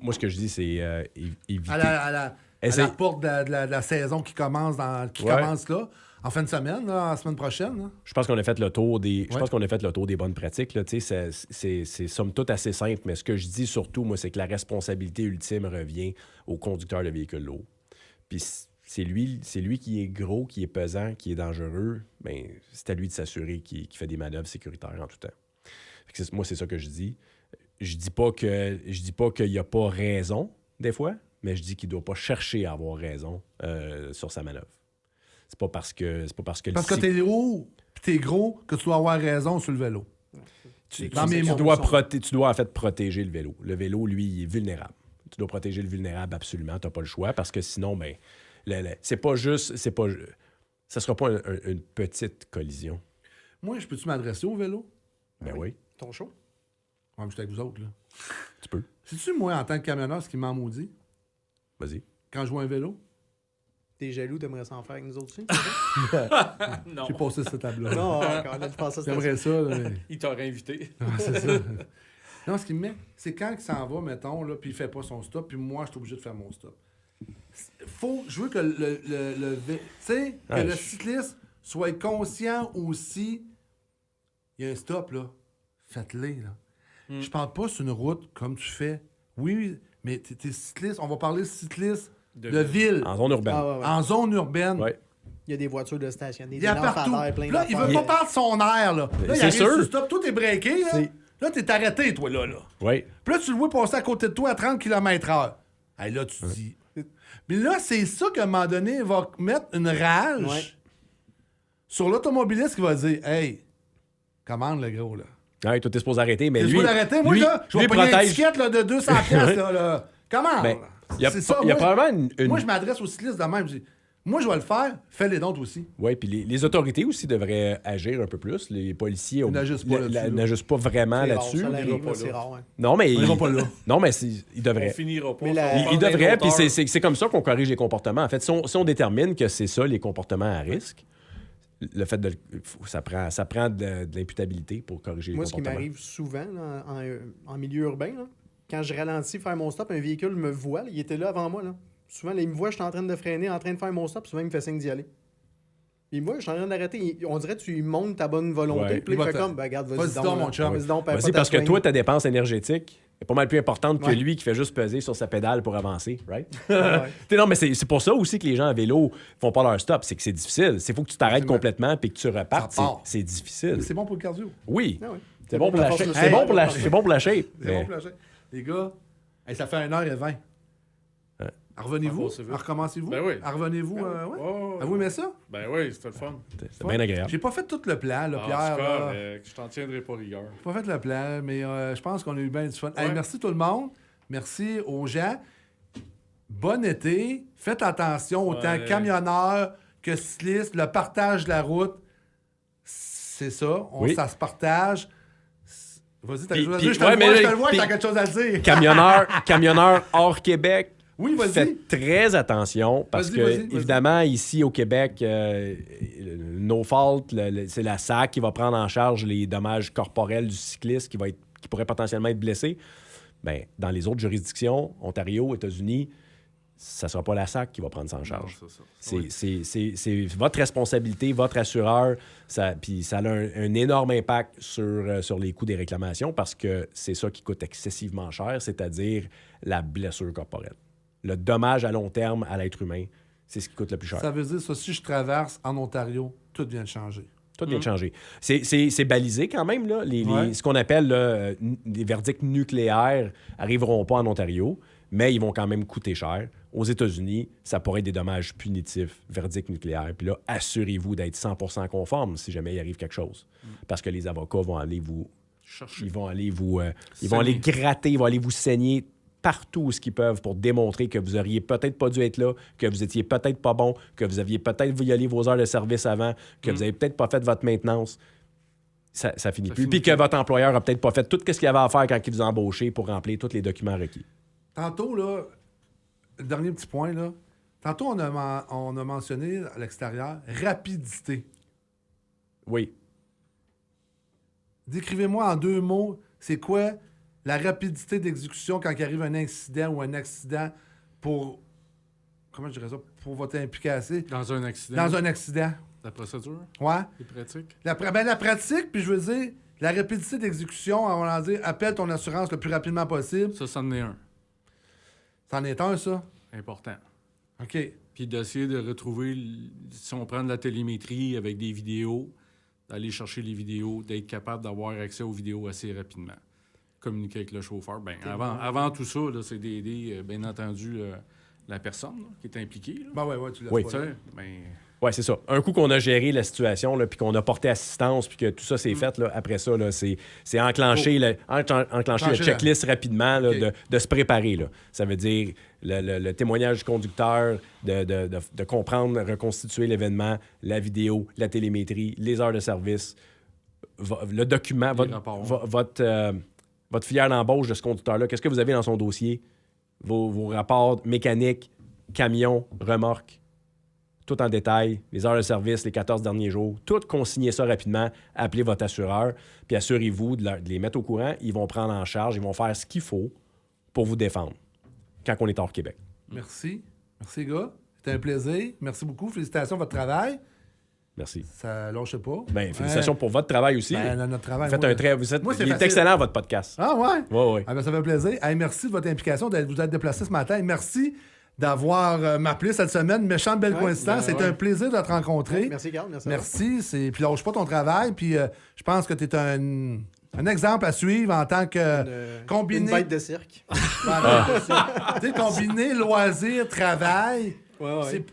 Moi, ce que je dis, c'est éviter. À la Essaye- porte de la saison qui commence, commence là, en fin de semaine, là, en semaine prochaine. Là. Je pense qu'on a fait le tour des. Je Ouais. pense qu'on a fait le tour des bonnes pratiques. Là. Tu sais, c'est somme toute assez simple, mais ce que je dis surtout, moi, c'est que la responsabilité ultime revient au conducteur de véhicule lourd. Puis c'est lui qui est gros, qui est pesant, qui est dangereux. Ben, c'est à lui de s'assurer qu'il fait des manœuvres sécuritaires en tout temps. Fait que moi, c'est ça que je dis. Je dis pas qu'il n'y a pas raison des fois, mais je dis qu'il ne doit pas chercher à avoir raison sur sa manœuvre. C'est pas parce que Parce que t'es haut pis t'es gros que tu dois avoir raison sur le vélo. Dans mes mots. Tu dois en fait protéger le vélo. Le vélo, lui, il est vulnérable. Tu dois protéger le vulnérable absolument. Tu n'as pas le choix parce que sinon, ben, c'est pas juste. Ça sera pas une petite collision. Moi, je peux-tu m'adresser au vélo? Ben oui, Ton show? Ouais, mais je suis avec vous autres, là. tu peux. Sais-tu, moi, en tant que camionneur, ce qui m'en maudit, Vas-y. quand je vois un vélo, T'es jaloux, t'aimerais s'en faire avec nous autres aussi? Non. j'ai passé cette table-là. Non, encore là, je pense que c'était J'aimerais ça, là, mais... Il t'aurait invité. Ouais, c'est ça. Non, ce qui me met, c'est quand il s'en va, mettons, là, puis il fait pas son stop, puis moi, je suis obligé de faire mon stop. Je veux que tu sais, que Ouais, le cycliste soit conscient aussi. Il y a un stop, là. Faites-le, là. Je parle pas sur une route comme tu fais. Oui, mais t'es cycliste. On va parler cycliste de ville. En zone urbaine. Ah, ouais. En zone urbaine. Ouais. Il y a des voitures de stationnées, Il y des a partout. lampadaires, plein Là, il veut d'affaires. pas perdre son air, là. Là, il C'est arrive sûr. sur le stop. Toi, t'es breaké, là. C'est- Là, t'es arrêté, toi, là. Oui. Puis là, tu le vois passer à côté de toi à 30 km/h. Hey, là, tu te dis. Mais là, c'est ça qu'à un moment donné, va mettre une rage Ouais. sur l'automobiliste qui va dire hey, commande le gros, là. Ouais, toi, t'es supposé arrêter, mais Tu lui. veux l'arrêter? Moi, lui, là, je vais lui payer une protège. étiquette là, de 200$, là. Commande! Ben, il y a, c'est ça, il y a moi, probablement une. moi, je m'adresse aux cyclistes de même. Je dis moi, je vais le faire, fais-les d'autres aussi. Oui, puis les autorités aussi devraient agir un peu plus. Les policiers Ils n'agissent pas là-dessus, là. n'agissent pas vraiment C'est rare, là-dessus. ça l'arrive, pas là, c'est là. rare, ouais. Non, mais On ira pas là. Non, mais ils On devraient. finira pas. Mais la- Ça va Ils prendre devraient, un puis auteur. c'est comme ça qu'on corrige les comportements. En fait, si on détermine que c'est ça, les comportements à risque, le fait de. Ça prend de l'imputabilité pour corriger Moi, les ce qui comportements. m'arrive souvent là, en milieu urbain, là, quand je ralentis faire mon stop, un véhicule me voit, là, il était là avant moi. Là. Souvent, là, il me voit, je suis en train de freiner, en train de faire mon stop, souvent, il me fait signe d'y aller. Puis moi, je suis en train d'arrêter. On dirait que tu lui montres ta bonne volonté. Ouais. Puis là, Il il va fait te- comme, ben, regarde, Vas-y vas-y donc, donc, mon chum. Vas-y donc, perds Vas-y, pas ta parce que swing. toi, ta dépense énergétique est pas mal plus importante que Ouais. lui qui fait juste peser sur sa pédale pour avancer, right? Ouais. T'sais, non, mais c'est pour ça aussi que les gens à vélo font pas leur stop. C'est que c'est difficile. C'est faut que tu t'arrêtes Absolument. complètement puis que tu repartes. Ça part. C'est difficile. Mais c'est bon pour le cardio. Oui. Ah ouais. C'est bon pour la force shape. musculaire. C'est bon pour la c'est bon pour la shape. C'est bon pour la chaîne. Les gars, hey, ça fait 1h20. Revenez-vous? Ah, bon, c'est vite. Recommencez-vous? Ben oui. Revenez-vous? Ben ouais? oui. Oh, Avez-vous aimé ça? Ben oui, c'était le fun. C'est bien agréable. J'ai pas fait tout le plan, là, Ah, Pierre. c'est là. correct, je t'en tiendrai pas rigueur. J'ai pas fait le plan, mais je pense qu'on a eu bien du fun. Hey, Ouais. merci tout le monde. Merci aux gens. Bon été. Faites attention, autant Ouais. camionneurs que cyclistes. Le partage de la route, c'est ça. Oui. Ça se partage. Vas-y, t'as Puis- quelque chose à puis- dire. Je te ouais, le mais vois, je là, te le vois, puis- t'as quelque chose à dire. Camionneurs hors Québec. Oui, vas-y. Faites très attention parce Vas-y, que, vas-y. évidemment, ici au Québec, no fault, c'est la SAC qui va prendre en charge les dommages corporels du cycliste qui pourrait potentiellement être blessé. Ben, dans les autres juridictions, Ontario, États-Unis, ça ne sera pas la SAC qui va prendre ça en charge. Non, c'est ça. C'est votre responsabilité, votre assureur. Puis ça a un énorme impact sur les coûts des réclamations parce que c'est ça qui coûte excessivement cher, c'est-à-dire la blessure corporelle. Le dommage à long terme à l'être humain, c'est ce qui coûte le plus cher. Ça veut dire, ça, si je traverse en Ontario, tout vient de changer. Tout vient de changer. C'est balisé quand même. Là. Ouais. Ce qu'on appelle là, les verdicts nucléaires n'arriveront pas en Ontario, mais ils vont quand même coûter cher. Aux États-Unis, ça pourrait être des dommages punitifs, verdicts nucléaires. Puis là, assurez-vous d'être 100% conforme si jamais il arrive quelque chose. Parce que les avocats vont aller vous... Chercher. Ils vont aller vous... ils vont aller gratter, ils vont aller vous saigner partout où ce qu'ils peuvent pour démontrer que vous auriez peut-être pas dû être là, que vous étiez peut-être pas bon, que vous aviez peut-être violé vos heures de service avant, que vous avez peut-être pas fait votre maintenance. Ça finit plus. Puis que votre employeur a peut-être pas fait tout ce qu'il avait à faire quand il vous a embauché pour remplir tous les documents requis. Tantôt, là, le dernier petit point, là. Tantôt, on a mentionné à l'extérieur rapidité. Oui. Décrivez-moi en 2 mots, c'est quoi la rapidité d'exécution quand il arrive un incident ou un accident pour. Comment je dirais ça? Pour votre implication. Dans un accident. Dans un accident. La procédure, Ouais. les pratiques. La pratique, puis je veux dire, la rapidité d'exécution, on va dire, appelle ton assurance le plus rapidement possible. Ça en est un. C'en est un, ça? Important. OK. Puis d'essayer de retrouver, si on prend de la télémétrie avec des vidéos, d'aller chercher les vidéos, d'être capable d'avoir accès aux vidéos assez rapidement. Communiquer avec le chauffeur. Ben, avant tout ça, là, c'est d'aider, bien entendu, la personne là, qui est impliquée. Là. Ben ouais, tu l'as Oui. pas Tu là. sais, ben, Oui, c'est ça. Un coup qu'on a géré la situation, là, puis qu'on a porté assistance, puis que tout ça s'est fait, là, après ça, là, c'est enclencher, enclencher le checklist rapidement là, OK. de se préparer. Là. Ça veut dire le témoignage du conducteur, de comprendre, reconstituer l'événement, la vidéo, la télémétrie, les heures de service, le document, votre filière d'embauche de ce conducteur-là. Qu'est-ce que vous avez dans son dossier? Vos rapports mécaniques, camions, remorques. Tout en détail, les heures de service, les 14 derniers jours, tout consignez ça rapidement, appelez votre assureur, puis assurez-vous de les mettre au courant. Ils vont prendre en charge, ils vont faire ce qu'il faut pour vous défendre quand on est hors Québec. Merci. Merci, gars. C'était un plaisir. Merci beaucoup. Félicitations pour votre travail. Merci. Ça lâche pas. Ben, félicitations pour votre travail aussi. Notre travail. Faites Moi, c'est il est facile. excellent, votre podcast. Ah ouais? Oui, oui. Ah ben, ça fait plaisir. Hey, merci de votre implication, de vous être déplacé ce matin. Merci d'avoir m'appelé cette semaine. Méchante belle coïncidence. C'est un plaisir de te rencontrer. Merci, Carl. Merci. Merci. Puis lâche pas ton travail. Puis je pense que tu es un exemple à suivre en tant que combiné. Une bête de cirque. Tu sais, combiné loisir, travail. Ouais.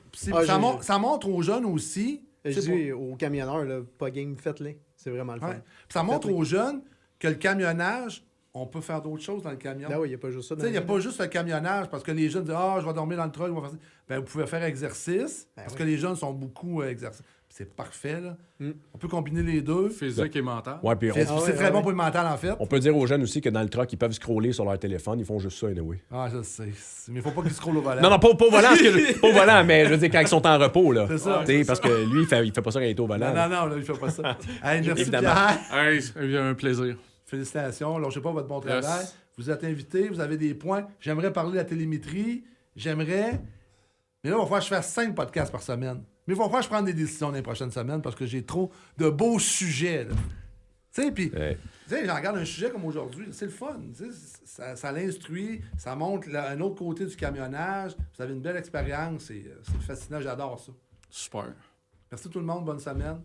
Ça montre aux jeunes aussi. Je dis aux camionneurs, là, pas game, faites-les. C'est vraiment le fun. Ouais. Puis ça montre aux jeunes que le camionnage, on peut faire d'autres choses dans le camion. Là, oui, il n'y a pas juste ça. Tu sais, il n'y a pas juste le camionnage parce que les jeunes disent « je vais dormir dans le truck, je vais faire ça. » Ben, vous pouvez faire exercice parce que les jeunes sont beaucoup exercice. C'est parfait, là. On peut combiner les deux. Physique et mental. Ouais, puis C'est très bon pour le mental, en fait. on peut dire aux jeunes aussi que dans le truck, ils peuvent scroller sur leur téléphone. Ils font juste ça, anyway. Ah, je sais. Mais il faut pas qu'ils scrollent au volant. Non, pas au volant, pas au volant, mais je veux dire, quand ils sont en repos, là. C'est ça. Tu sais, parce que lui, il fait pas ça quand il est au volant. Non, là, il fait pas ça. Hey, merci, Évidemment. Pierre. Hey, c'est un plaisir. Félicitations. Lâchez pas votre bon travail. Yes. Vous êtes invité, vous avez des points. J'aimerais parler de la télémétrie. J'aimerais. Mais là, il va falloir que je fasse 5 podcasts par semaine. Mais il va falloir que je prenne des décisions dans les prochaines semaines parce que j'ai trop de beaux sujets. là. Tu sais, puis, Ouais. tu sais, j'en regarde un sujet comme aujourd'hui. C'est le fun. Tu sais, ça l'instruit, ça montre un autre côté du camionnage. Vous avez une belle expérience. C'est fascinant, j'adore ça. Super. Merci tout le monde. Bonne semaine.